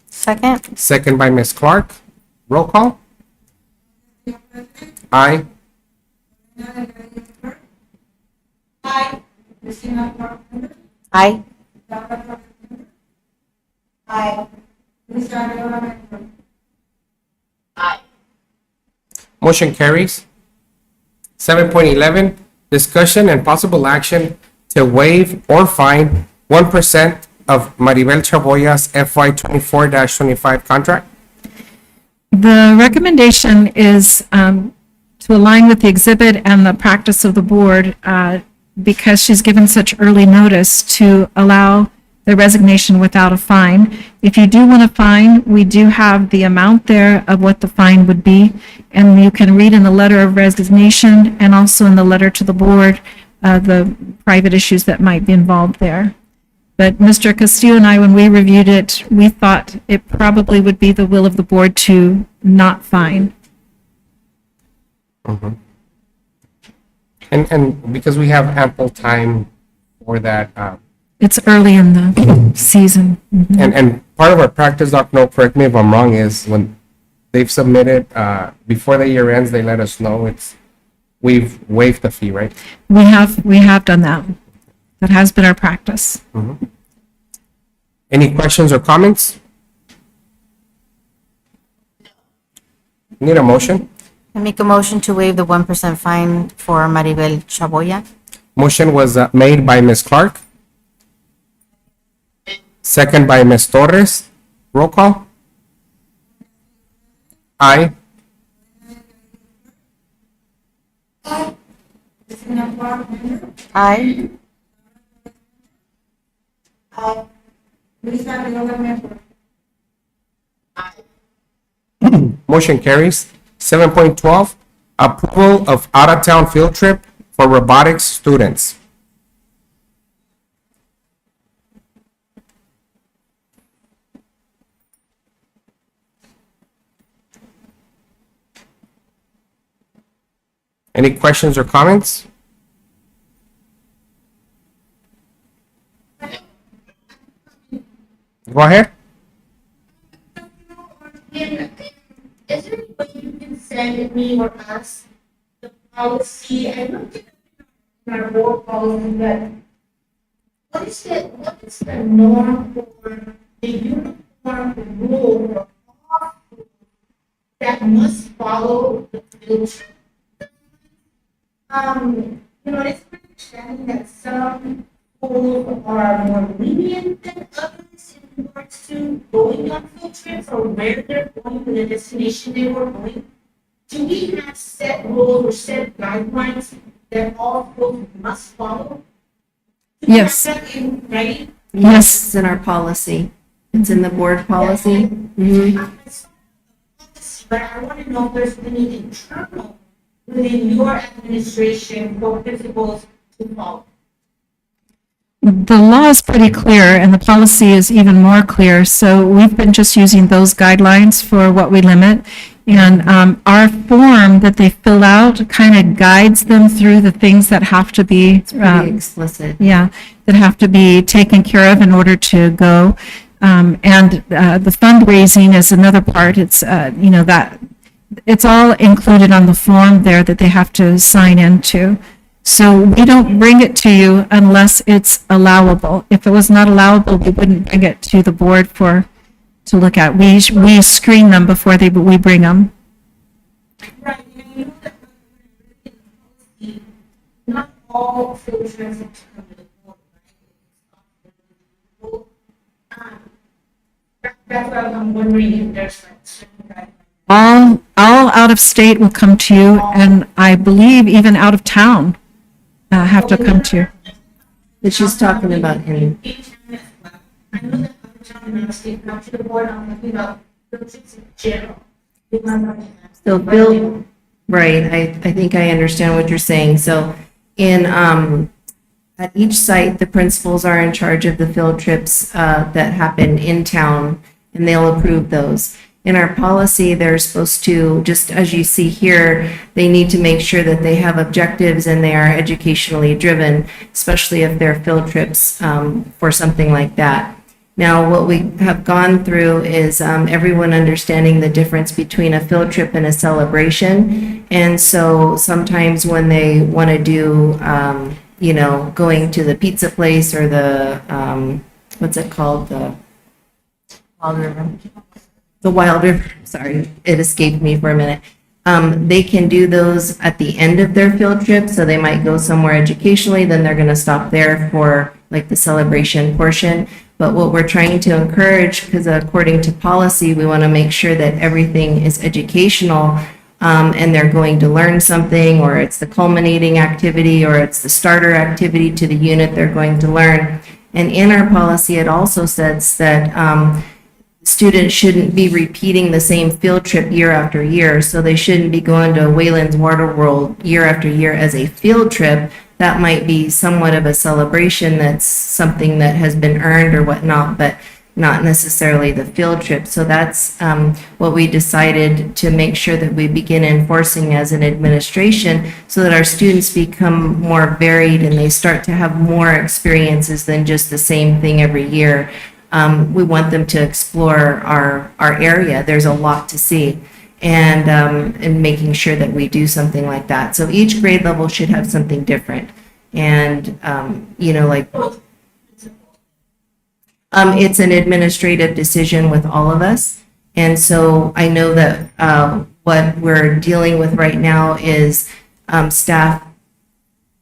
Second. second by Ms. Clark. Roll call. Aye. Aye. Motion carries. 7.11, discussion and possible action to waive or fine 1% of Maribel Chaboya's FY 24-25 contract. The recommendation is to align with the exhibit and the practice of the board because she's given such early notice, to allow the resignation without a fine. If you do want a fine, we do have the amount there of what the fine would be, and you can read in the letter of resignation and also in the letter to the board the private issues that might be involved there. But Mr. Castillo and I, when we reviewed it, we thought it probably would be the will of the board to not fine. And because we have ample time for that, It's early in the season. and part of our practice, Doc, no, correct me if I'm wrong, is when they've submitted, before the year ends, they let us know we've waived the fee, right? We have done that. That has been our practice. Any questions or comments? Need a motion? I make a motion to waive the 1% fine for Maribel Chaboya. Motion was made by Ms. Clark. Second by Ms. Torres. Roll call. Aye. Aye. Motion carries. 7.12, approval of out-of-town field trip for robotics students. Any questions or comments? Go ahead. Is there any way you can send me or us the policy? I looked at our board policy, but what is the norm for the uniform rule for all schools that must follow the field trip? It's my understanding that some schools are more lenient than others in regards to going on field trips or where they're going to the destination they were going. Do we have set rules or set guidelines that all schools must follow? Do we have Yes. that in writing? Yes. It's in our policy. It's in the board policy. Mhm. But I want to know if there's any internal within your administration for principals to follow. The law is pretty clear and the policy is even more clear. So we've been just using those guidelines for what we limit. And our form that they fill out kind of guides them through the things that have to be, Pretty explicit. yeah, that have to be taken care of in order to go. And the fundraising is another part. It's, that it's all included on the form there that they have to sign into. So we don't bring it to you unless it's allowable. If it was not allowable, we wouldn't bring it to the board to look at. We screen them before we bring them. Right, and you know that not all field trips are determined, right? That's why I'm wondering if there's like certain guidelines. All out of state will come to you, and I believe even out of town have to come to you. That she's talking about in, I know that other town and out of state come to the board, I'm talking about field trips in general. so Bill, right, I think I understand what you're saying. So at each site, the principals are in charge of the field trips that happen in town, and they'll approve those. In our policy, they're supposed to, just as you see here, they need to make sure that they have objectives and they are educationally driven, especially if they're field trips for something like that. Now, what we have gone through is everyone understanding the difference between a field trip and a celebration. And so sometimes when they want to do, going to the pizza place or the, what's it called? The Wild River, sorry, it escaped me for a minute. They can do those at the end of their field trip, so they might go somewhere educationally, then they're gonna stop there for like the celebration portion. But what we're trying to encourage, because according to policy, we want to make sure that everything is educational. and they're going to learn something, or it's the culminating activity, or it's the starter activity to the unit they're going to learn. And in our policy, it also says that students shouldn't be repeating the same field trip year after year. So they shouldn't be going to Wayland's Water World year after year as a field trip. That might be somewhat of a celebration. That's something that has been earned or whatnot, but not necessarily the field trip. So that's what we decided to make sure that we begin enforcing as an administration, so that our students become more varied and they start to have more experiences than just the same thing every year. We want them to explore our area. There's a lot to see, and making sure that we do something like that. So each grade level should have something different. And, like, it's an administrative decision with all of us. And so I know that what we're dealing with right now is staff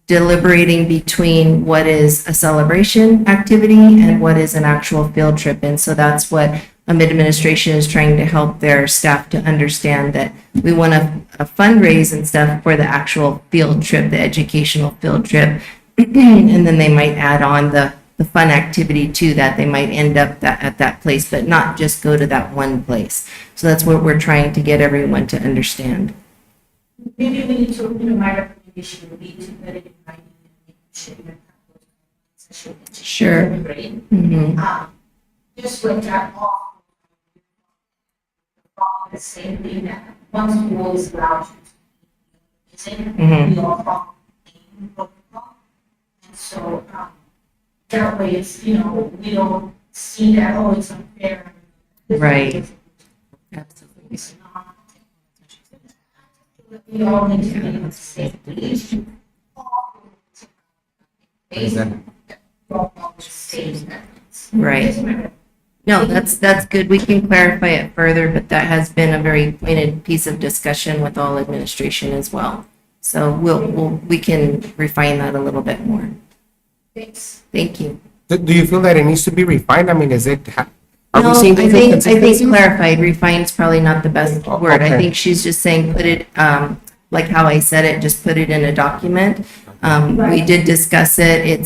deliberating between what is a celebration activity and what is an actual field trip. And so that's what administration is trying to help their staff to understand, that we want to fundraise and stuff for the actual field trip, the educational field trip. And then they might add on the fun activity to that. They might end up at that place, but not just go to that one place. So that's what we're trying to get everyone to understand. Maybe we need to, my recommendation would be to put it in writing and make sure you have those Sure. Mm-hmm. Just with that off, the same thing that once school is allowed to visit, we all follow the same protocol. And so that way it's, we don't see that, oh, it's unfair. Right. Absolutely. We all need to be on the same page. Right. No, that's good. We can clarify it further, but that has been a very pointed piece of discussion with all administration as well. So we can refine that a little bit more. Thanks. Thank you. Do you feel that it needs to be refined? I mean, is it, are No, we seeing I think inconsistencies? clarified, refined's probably not the best word. I Okay. think she's just saying, put it, like how I said it, just put it in a document. We did discuss it.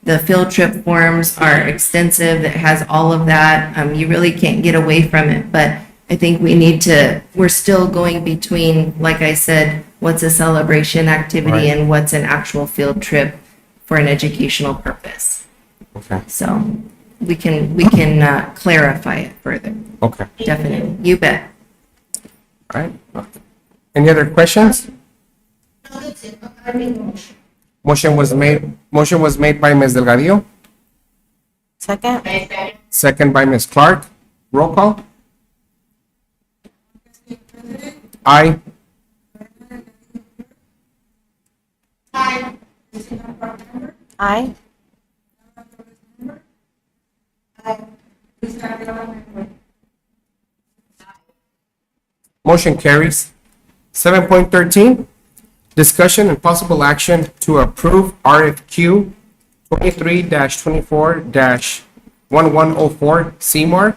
The field trip forms are extensive. It has all of that. You really can't get away from it, but I think we're still going between, like I said, what's a celebration activity Right. and what's an actual field trip for an educational purpose. Okay, So we can clarify it further. okay, Definitely. You bet. all right. Any other questions? No, that's it. I make a motion. Motion was made by Ms. Delgadillo, Second? second by Ms. Clark. Roll call. Aye. Aye. Motion carries. 7.13, discussion and possible action to approve RFQ 23-24-1104 Seymour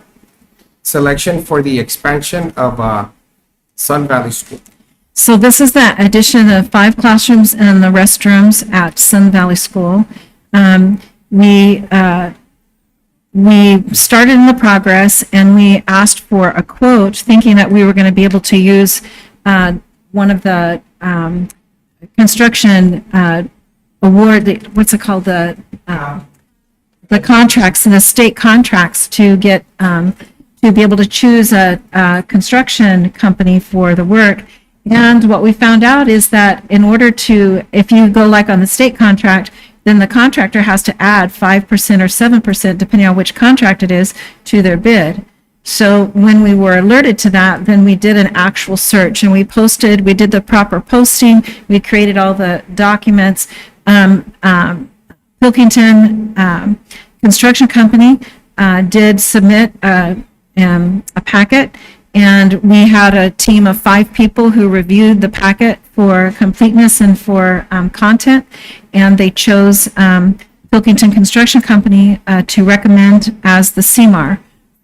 selection for the expansion of Sun Valley School. So this is the addition of 5 classrooms and the restrooms at Sun Valley School. We started in the progress and we asked for a quote, thinking that we were going to be able to use one of the construction award, what's it called, the contracts, the state contracts, to get to be able to choose a construction company for the work. And what we found out is that in order to, if you go like on the state contract, then the contractor has to add 5% or 7%, depending on which contract it is, to their bid. So when we were alerted to that, then we did an actual search and we did the proper posting, we created all the documents. Pilkington Construction Company did submit a packet, and we had a team of 5 people who reviewed the packet for completeness and for content, and they chose Pilkington Construction Company to recommend as the CMAR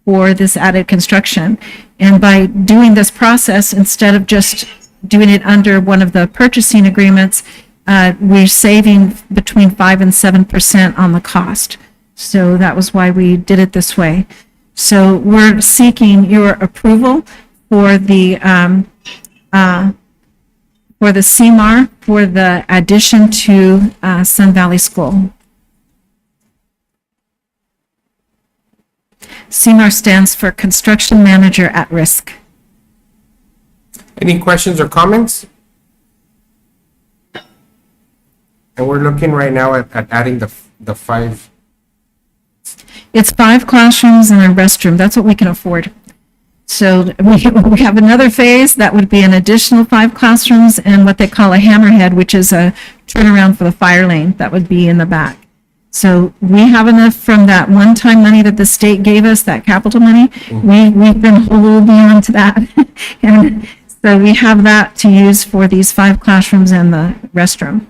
for this added construction. And by doing this process, instead of just doing it under one of the purchasing agreements, we're saving between 5 and 7% on the cost. So that was why we did it this way. So we're seeking your approval for the CMAR for the addition to Sun Valley School. CMAR stands for Construction Manager at Risk. Any questions or comments? And we're looking right now at adding the 5. It's 5 classrooms and a restroom. That's what we can afford. So we have another phase that would be an additional 5 classrooms and what they call a hammerhead, which is a turnaround for the fire lane that would be in the back. So we have enough from that one-time money that the state gave us, that capital money. We've been holding on to that. And so we have that to use for these 5 classrooms and the restroom.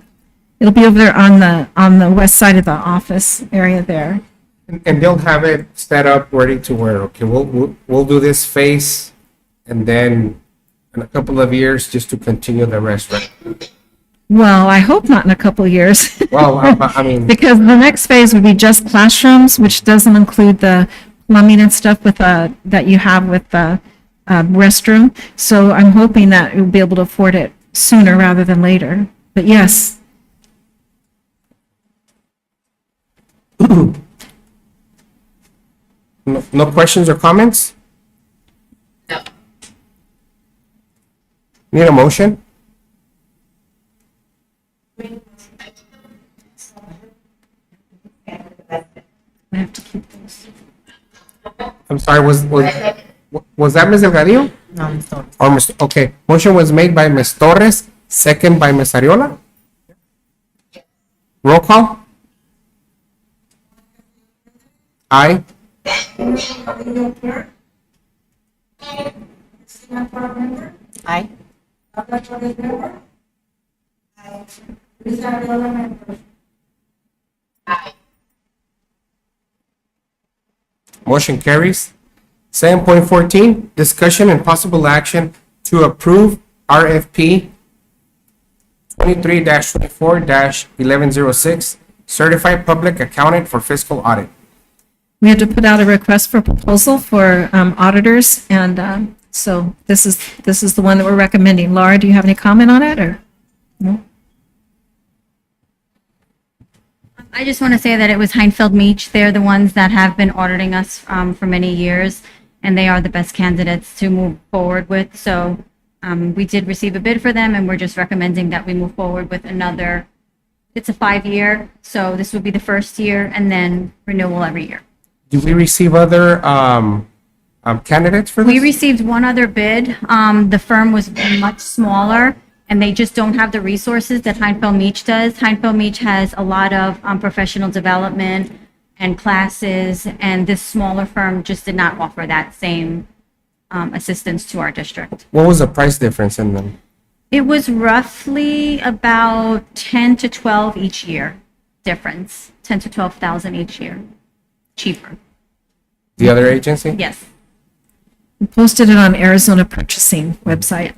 It'll be over there on the west side of the office area there. And they'll have it set up ready to where, okay, we'll do this phase, and then in a couple of years, just to continue the rest, right? Well, I hope not in a couple of years. Well, I mean, Because the next phase would be just classrooms, which doesn't include the plumbing and stuff with that you have with the restroom. So I'm hoping that we'll be able to afford it sooner rather than later. But yes. no questions or comments? No. Need a motion? I have to keep those. I'm sorry, was that Ms. Delgadillo? No, Ms. Torres. Or Ms. Okay, motion was made by Ms. Torres, second by Ms. Ariola. Roll call? Aye. Aye. Motion carries. 7.14, discussion and possible action to approve RFP 23-24-1106, certified public accountant for fiscal audit. We had to put out a request for proposal for auditors, and so this is the one that we're recommending. Laura, do you have any comment on it, or? No? I just want to say that it was Heinfeld Meach. They're the ones that have been auditing us for many years, and they are the best candidates to move forward with. So we did receive a bid for them, and we're just recommending that we move forward with another. It's a 5-year, so this would be the first year, and then renewal every year. Do we receive other candidates for this? We received one other bid. The firm was much smaller, and they just don't have the resources that Heinfeld Meach does. Heinfeld Meach has a lot of professional development and classes, and this smaller firm just did not offer that same assistance to our district. What was the price difference in them? It was roughly about 10 to 12 each year difference, 10 to 12,000 each year, cheaper. The other agency? Yes. We posted it on Arizona Purchasing website.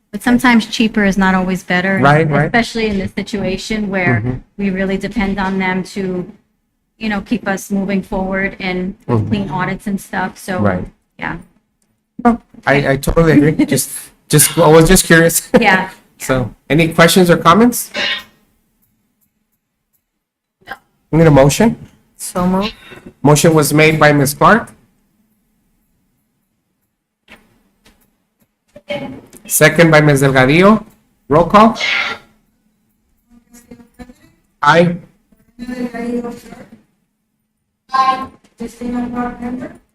But sometimes cheaper is not always better. Right, right. Especially in this situation where we really depend on them to, keep us moving forward and clean audits and stuff. So, Right. yeah. I totally agree. Just I was just curious. Yeah. So, any questions or comments? We need a motion. So moved. Motion was made by Ms. Clark. Second by Ms. Delgadillo. Roll call. Aye.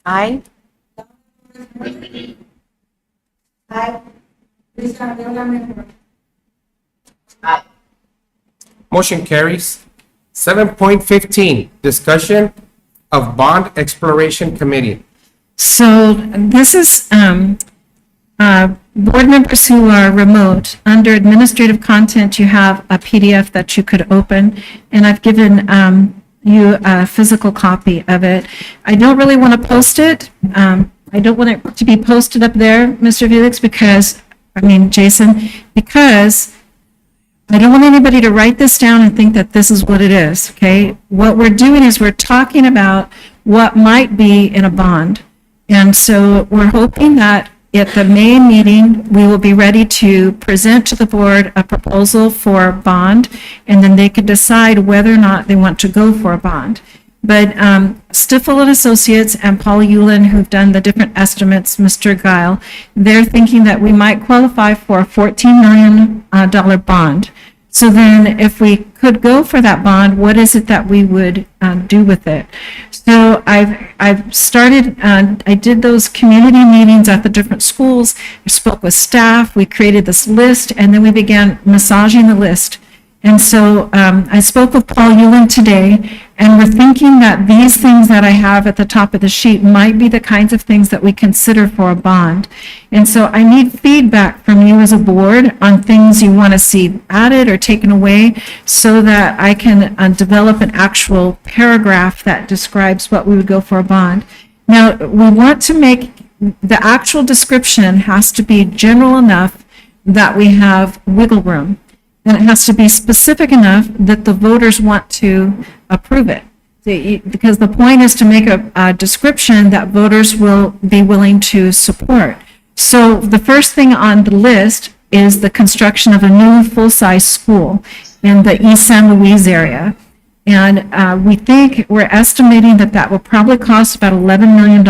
Aye. Motion carries. 7.15, discussion of bond exploration committee. So this is board members who are remote. Under administrative content, you have a PDF that you could open, and I've given you a physical copy of it. I don't really want to post it I don't want it to be posted up there, Mr. Felix, Jason, because I don't want anybody to write this down and think that this is what it is, okay? What we're doing is we're talking about what might be in a bond. And so we're hoping that at the May meeting, we will be ready to present to the board a proposal for bond, and then they could decide whether or not they want to go for a bond. But Stiffel and Associates and Paul Yulin, who've done the different estimates, Mr. Guile, they're thinking that we might qualify for a $14 million bond. So then if we could go for that bond, what is it that we would do with it? So I've started, I did those community meetings at the different schools. I spoke with staff, we created this list, and then we began massaging the list. And so I spoke with Paul Yulin today, and we're thinking that these things that I have at the top of the sheet might be the kinds of things that we consider for a bond. And so I need feedback from you as a board on things you want to see added or taken away so that I can develop an actual paragraph that describes what we would go for a bond. Now, we want to make the actual description has to be general enough that we have wiggle room. And it has to be specific enough that the voters want to approve it. Because the point is to make a description that voters will be willing to support. So the first thing on the list is the construction of a new full-size school in the East San Luis area. And we're estimating that that will probably cost about $11 million.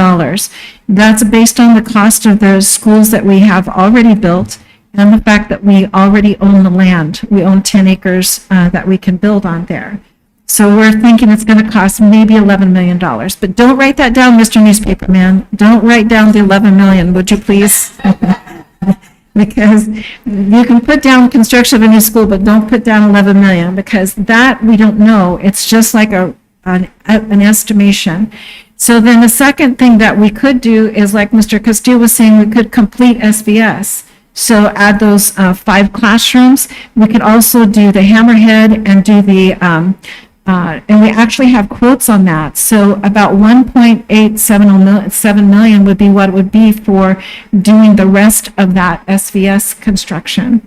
That's based on the cost of the schools that we have already built and the fact that we already own the land. We own 10 acres that we can build on there. So we're thinking it's going to cost maybe $11 million. But don't write that down, Mr. Newspaper Man. Don't write down the 11 million, would you please? Because you can put down construction of a new school, but don't put down 11 million, because that we don't know. It's just like an estimation. So then the second thing that we could do is, like Mr. Castillo was saying, we could complete SVS. So add those 5 classrooms. We could also do the hammerhead and do the, and we actually have quotes on that. So about 1.870 million would be what it would be for doing the rest of that SVS construction.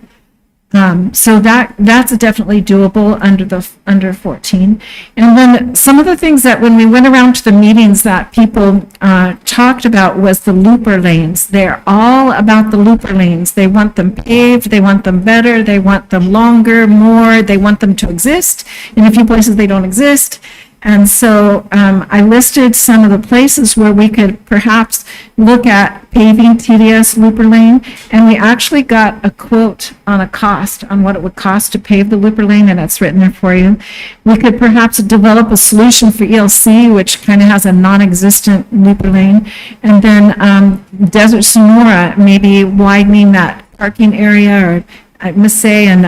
So that's definitely doable under 14. And then some of the things that when we went around to the meetings that people talked about was the looper lanes. They're all about the looper lanes. They want them paved, they want them better, they want them longer, more, they want them to exist. In a few places they don't exist. And so I listed some of the places where we could perhaps look at paving TDS looper lane, and we actually got a quote on a cost, on what it would cost to pave the looper lane, and that's written there for you. We could perhaps develop a solution for ELC, which kind of has a non-existent looper lane, and then Desert Sonora, maybe widening that parking area, or I must say, and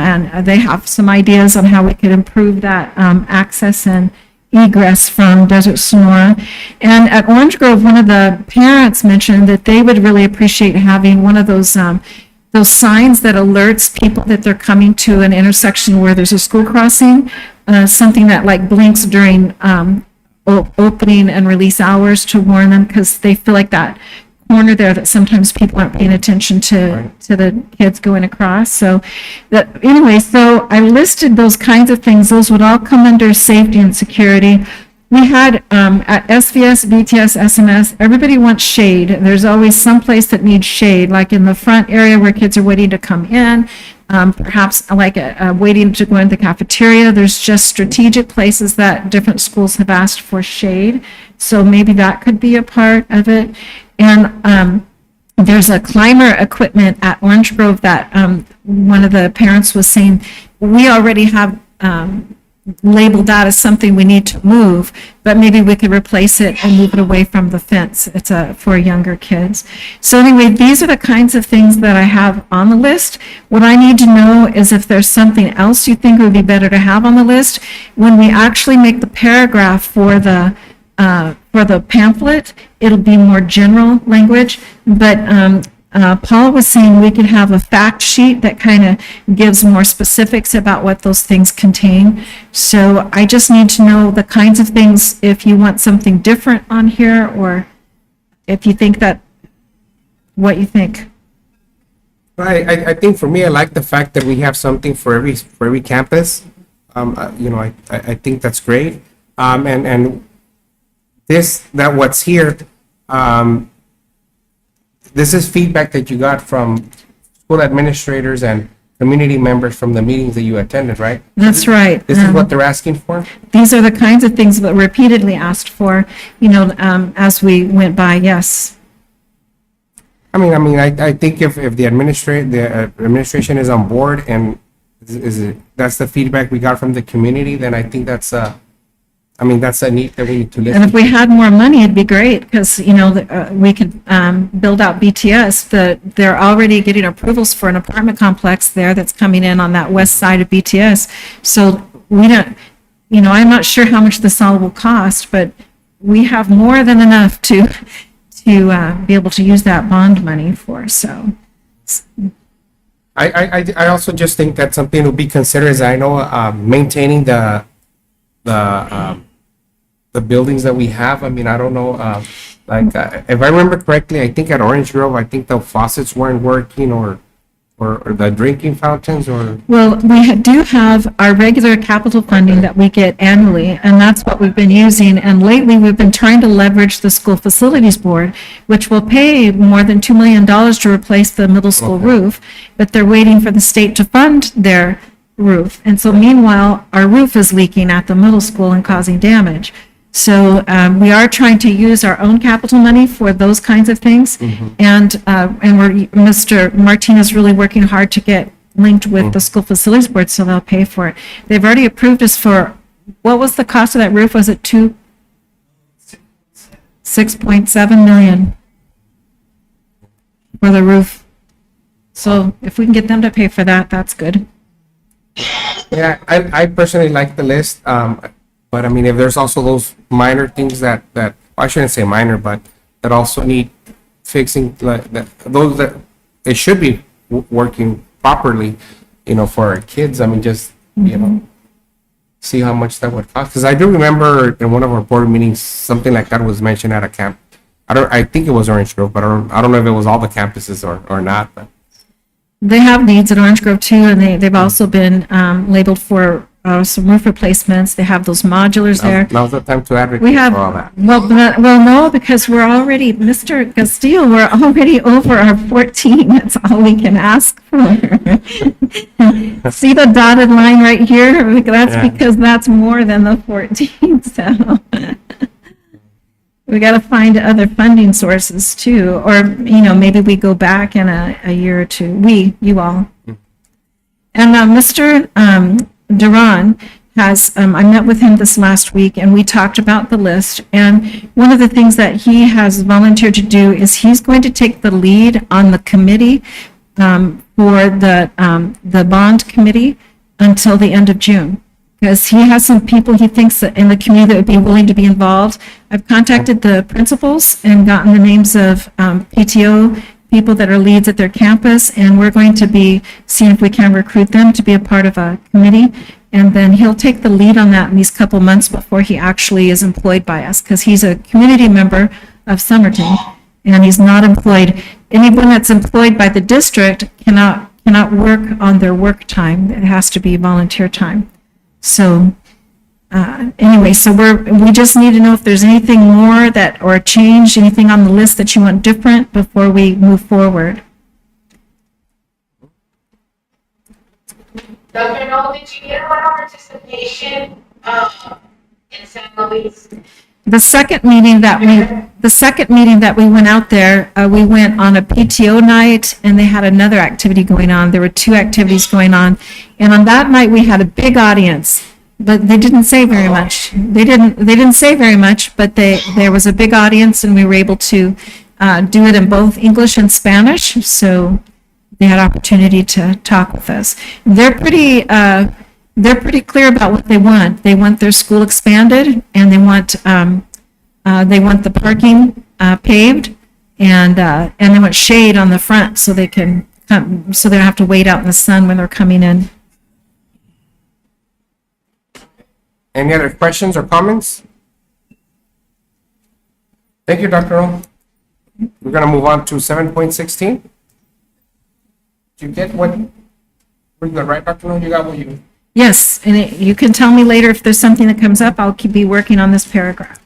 they have some ideas on how we could improve that access and egress from Desert Sonora. And at Orange Grove, one of the parents mentioned that they would really appreciate having one of those signs that alerts people that they're coming to an intersection where there's a school crossing, something that like blinks during opening and release hours to warn them, because they feel like that corner there that sometimes people aren't paying attention to the kids going across. So anyway, so I listed those kinds of things. Those would all come under safety and security. We had at SVS, BTS, SMS, everybody wants shade. There's always some place that needs shade, like in the front area where kids are waiting to come in, perhaps like waiting to go into the cafeteria. There's just strategic places that different schools have asked for shade. So maybe that could be a part of it. And there's a climber equipment at Orange Grove that one of the parents was saying, we already have labeled that as something we need to move, but maybe we could replace it and move it away from the fence. It's for younger kids. So anyway, these are the kinds of things that I have on the list. What I need to know is if there's something else you think would be better to have on the list. When we actually make the paragraph for the pamphlet, it'll be more general language, but Paul was saying we could have a fact sheet that kind of gives more specifics about what those things contain. So I just need to know the kinds of things, if you want something different on here, or if you think that what you think. I think for me, I like the fact that we have something for every campus. You know, I think that's great. And that what's here, this is feedback that you got from school administrators and community members from the meetings that you attended, right? That's right. This is what they're asking for? These are the kinds of things that were repeatedly asked for, you know, as we went by, yes. I think if the administration is on board and that's the feedback we got from the community, then I think that's a need that we need to listen. And if we had more money, it'd be great, because, you know, we could build out BTS. They're already getting approvals for an apartment complex there that's coming in on that west side of BTS. So we don't, you know, I'm not sure how much this all will cost, but we have more than enough to be able to use that bond money for, so. I also just think that something to be considered is, I know, maintaining the buildings that we have. I mean, I don't know, if I remember correctly, I think at Orange Grove, I think the faucets weren't working, or the drinking fountains, or. Well, we do have our regular capital funding that we get annually, and that's what we've been using. And lately, we've been trying to leverage the School Facilities Board, which will pay more than $2 million to replace the middle school roof, but they're waiting for the state to fund their roof. And so meanwhile, our roof is leaking at the middle school and causing damage. So we are trying to use our own capital money for those kinds of things. And Mr. Martinez is really working hard to get linked with the School Facilities Board, so they'll pay for it. They've already approved us for, what was the cost of that roof? Was it 6.7 million for the roof? So if we can get them to pay for that, that's good. Yeah, I personally like the list, but I mean, if there's also those minor things that I shouldn't say minor, but that also need fixing, those that it should be working properly, you know, for our kids. I mean, just, you know, see how much that would cost. Because I do remember in one of our board meetings, something like that was mentioned at a camp. I think it was Orange Grove, but I don't know if it was all the campuses or not. But They have needs at Orange Grove too, and they've also been labeled for some roof replacements. They have those modulars there. Now's the time to advocate We have, for all that. well, no, because we're already, Mr. Castillo, we're already over our 14. That's all we can ask for. See the dotted line right here? That's because that's more than the 14, so. We got to find other funding sources too, or, you know, maybe we go back in a year or two. You all. And Mr. Duran has, I met with him this last week and we talked about the list. And one of the things that he has volunteered to do is he's going to take the lead on the committee for the bond committee until the end of June. Because he has some people he thinks that in the community that would be willing to be involved. I've contacted the principals and gotten the names of PTO people that are leads at their campus, and we're going to be seeing if we can recruit them to be a part of a committee. And then he'll take the lead on that in these couple months before he actually is employed by us, because he's a community member of Somerton, and he's not employed. Anyone that's employed by the district cannot work on their work time. It has to be volunteer time. So anyway, so we just need to know if there's anything more or change, anything on the list that you want different before we move forward. Dr. Noel, did you get a lot of participation in San Luis? The second meeting that we went out there, we went on a PTO night, and they had another activity going on. There were two activities going on, and on that night we had a big audience, but they didn't say very much. They didn't say very much, but there was a big audience, and we were able to do it in both English and Spanish. So they had opportunity to talk with us. They're pretty clear about what they want. They want their school expanded, and they want the parking paved, and they want shade on the front so they can come, so they don't have to wait out in the sun when they're coming in. Any other questions or comments? Thank you, Dr. O. We're gonna move on to 7.16. Did you get what, were you right, Dr. No? You got what you, Yes, and you can tell me later if there's something that comes up. I'll be working on this paragraph.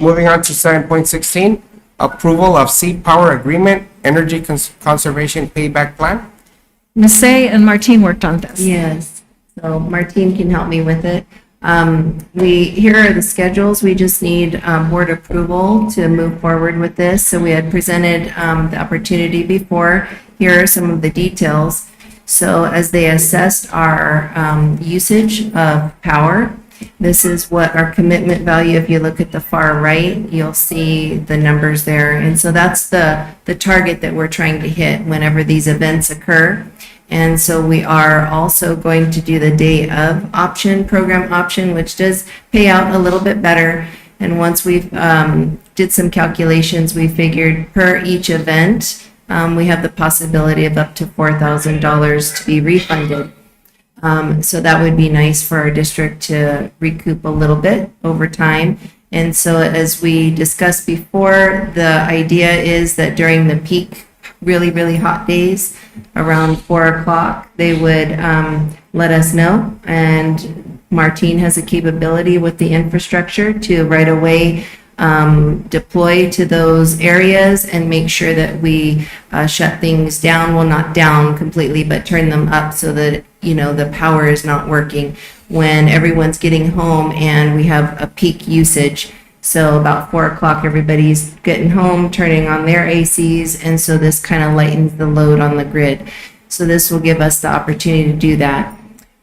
moving on to 7.16, approval of Sea Power Agreement, Energy Conservation Payback Plan. Ms. Say and Martine worked on this. Yes, so Martine can help me with it. Here are the schedules, we just need board approval to move forward with this. So we had presented the opportunity before. Here are some of the details. So as they assessed our usage of power, this is what our commitment value, if you look at the far right, you'll see the numbers there. And so that's the target that we're trying to hit whenever these events occur. And so we are also going to do the day of option, program option, which does pay out a little bit better. And once we've did some calculations, we figured per each event, we have the possibility of up to $4,000 to be refunded. So that would be nice for our district to recoup a little bit over time. And so as we discussed before, the idea is that during the peak, really, really hot days, around 4 o'clock, they would let us know. And Martine has a capability with the infrastructure to right away deploy to those areas and make sure that we shut things down, well, not down completely, but turn them up so that, you know, the power is not working when everyone's getting home and we have a peak usage. So about 4 o'clock, everybody's getting home, turning on their ACs, and so this kind of lightens the load on the grid. So this will give us the opportunity to do that.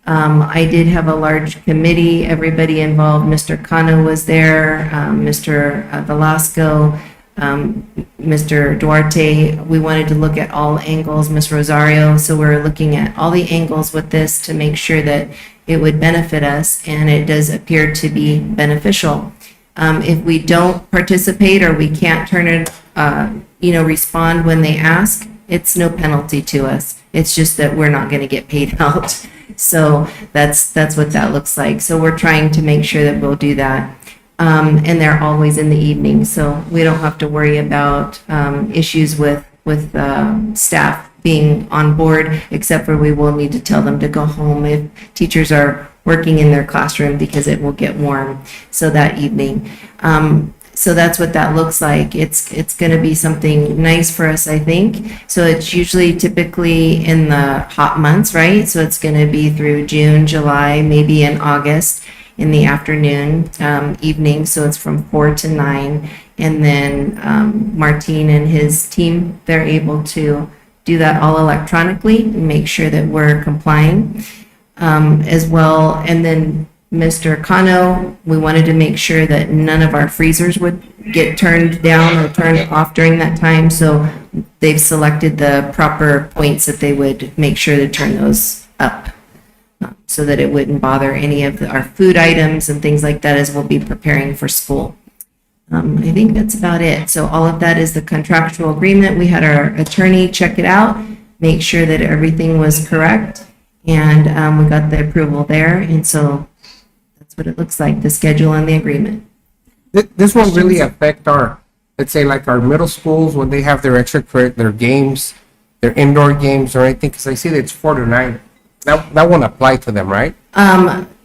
I did have a large committee, everybody involved. Mr. Cano was there, Mr. Velasco, Mr. Duarte. We wanted to look at all angles, Ms. Rosario. So we're looking at all the angles with this to make sure that it would benefit us, and it does appear to be beneficial. If we don't participate or we can't turn it, respond when they ask, it's no penalty to us. It's just that we're not going to get paid out. So that's what that looks like. So we're trying to make sure that we'll do that. And they're always in the evening, so we don't have to worry about issues with staff being on board, except for we will need to tell them to go home if teachers are working in their classroom because it will get warm. So that evening. So that's what that looks like. It's going to be something nice for us, I think. So it's usually typically in the hot months, right? So it's going to be through June, July, maybe in August in the afternoon, evening. So it's from 4 to 9. And then Martine and his team, they're able to do that all electronically and make sure that we're complying as well. And then Mr. Cano, we wanted to make sure that none of our freezers would get turned down or turned off during that time. So they've selected the proper points that they would make sure to turn those up so that it wouldn't bother any of our food items and things like that as we'll be preparing for school. I think that's about it. So all of that is the contractual agreement. We had our attorney check it out, make sure that everything was correct, and we got the approval there. And so that's what it looks like, the schedule and the agreement. This won't really affect our, let's say, like our middle schools when they have their their games, their indoor games or anything, because I see that it's 4 to 9. That won't apply to them, right?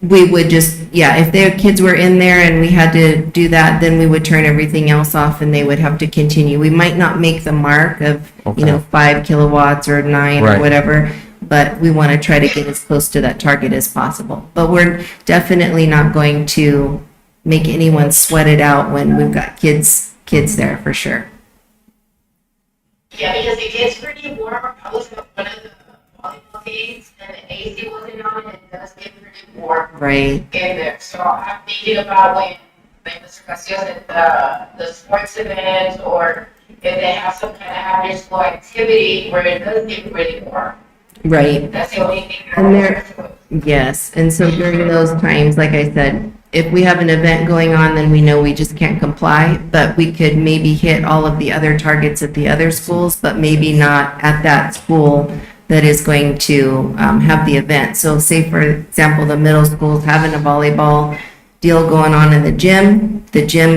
We would just, if their kids were in there and we had to do that, then we would turn everything else off and they would have to continue. We might not make the mark of, 5 kilowatts or 9 Right. or whatever, but we want to try to get as close to that target as possible. But we're definitely not going to make anyone sweat it out when we've got kids there for sure. Yeah, because it gets pretty warm. I was at one of the volleyball games and the AC wasn't on and it does get pretty warm Right. in there. So I'm thinking about when Mr. Castillo said the sports events or if they have some kind of after school activity where it does get pretty warm. Right. That's the only thing. And there, yes, and so during those times, like I said, if we have an event going on, then we know we just can't comply, but we could maybe hit all of the other targets at the other schools, but maybe not at that school that is going to have the event. So say, for example, the middle school's having a volleyball deal going on in the gym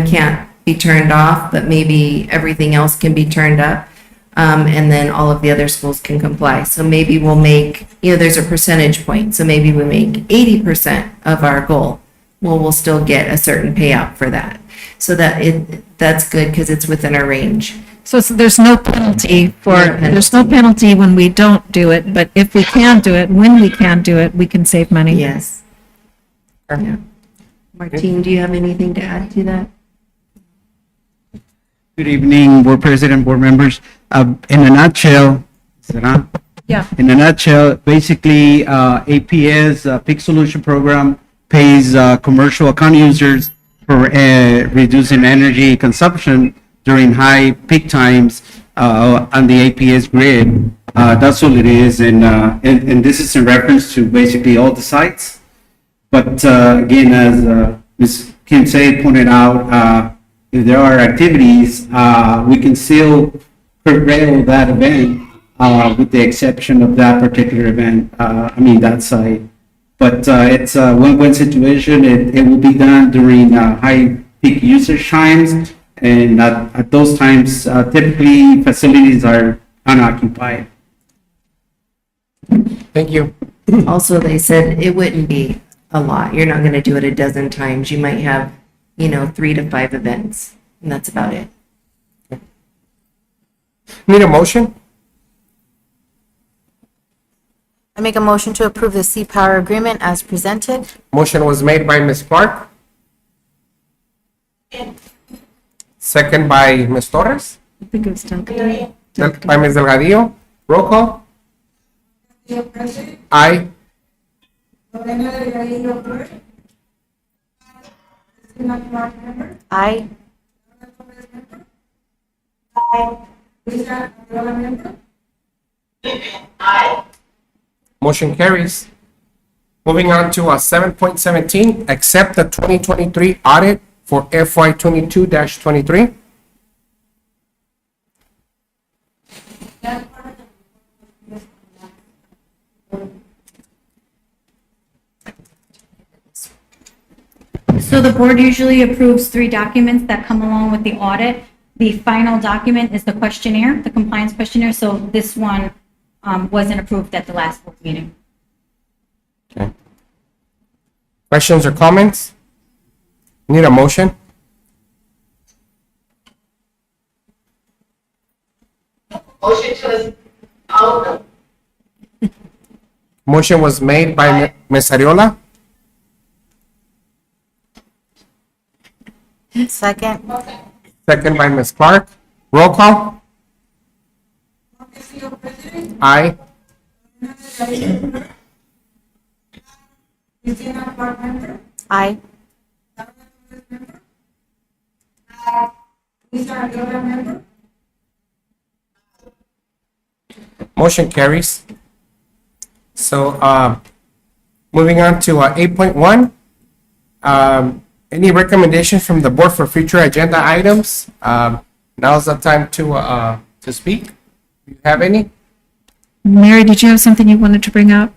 can't be turned off, but maybe everything else can be turned up. And then all of the other schools can comply. So maybe we'll make, there's a percentage point. So maybe we make 80% of our goal. Well, we'll still get a certain payout for that. So that's good because it's within our range. So there's no penalty there's no penalty when we don't do it, but if we can do it, when we can do it, we can save money. Yes. Yeah. Martine, do you have anything to add to that? Good evening, Board President, Board members. In a nutshell, is it on? Yeah. In a nutshell, basically, APS Peak Solution Program pays commercial account users for reducing energy consumption during high peak times on the APS grid. That's all it is, and this is in reference to basically all the sites. But again, as Ms. Kim Say pointed out, if there are activities, we can still curtail that event with the exception of that particular event, that site. But it's a win-win situation. It will be done during high peak usage times. And at those times, typically facilities are unoccupied. Thank you. Also, they said it wouldn't be a lot. You're not going to do it a dozen times. You might have, 3 to 5 events, and that's about it. Need a motion? I make a motion to approve the Sea Power Agreement as presented. Motion was made by Ms. Clark. Second by Ms. Torres. I think it was done. By Ms. Delgadillo. Roll call. Aye. Aye. Motion carries. Moving on to 7.17, accept the 2023 audit for FY 22-23. So the board usually approves 3 documents that come along with the audit. The final document is the questionnaire, the compliance questionnaire. So this one wasn't approved at the last board meeting. Okay. Questions or comments? Need a motion? Motion to, oh, Motion was made by Ms. Ariola, Second. second by Ms. Clark. Roll call. Aye. Aye. Motion carries. So, moving on to 8.1. Any recommendations from the board for future agenda items? Now's the time to speak. Do you have any? Mary, did you have something you wanted to bring up?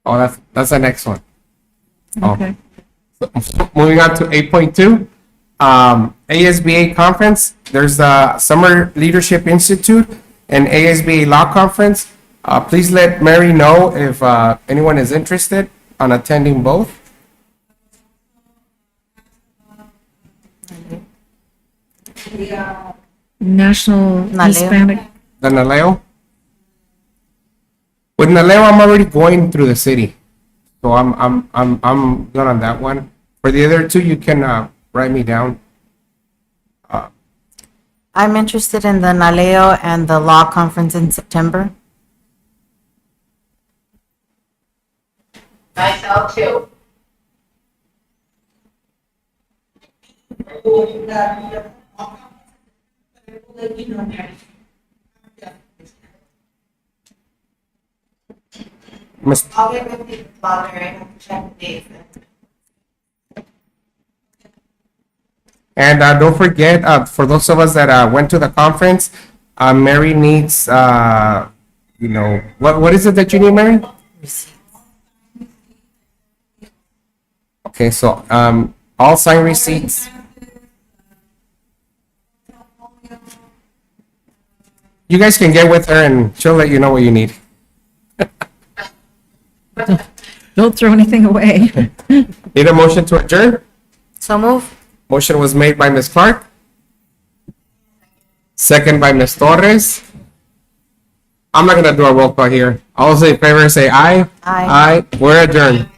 Oh, that's the next one. Okay. Moving on to 8.2, ASBA conference. There's the Summer Leadership Institute and ASBA Law Conference. Please let Mary know if anyone is interested on attending both. National Naleo. Hispanic. The Naleo. With Naleo, I'm already going through the city, so I'm good on that one. For the other two, you can write me down. I'm interested in the NALEO and the law conference in September. myself too. Miss- I'll get with the father and check the dates. And don't forget, for those of us that went to the conference, Mary needs, what is it that you need, Mary? Okay, so, all sign receipts. You guys can get with her and she'll let you know what you need. Don't throw anything away. Need a motion to adjourn? So move. Motion was made by Ms. Clark. Second by Ms. Torres. I'm not gonna do a roll call here. All those in favor say aye. Aye. Aye. We're adjourned.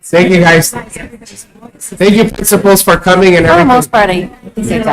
Thank you, guys. Thank you, principals, for coming and For the everything. most part, I think so.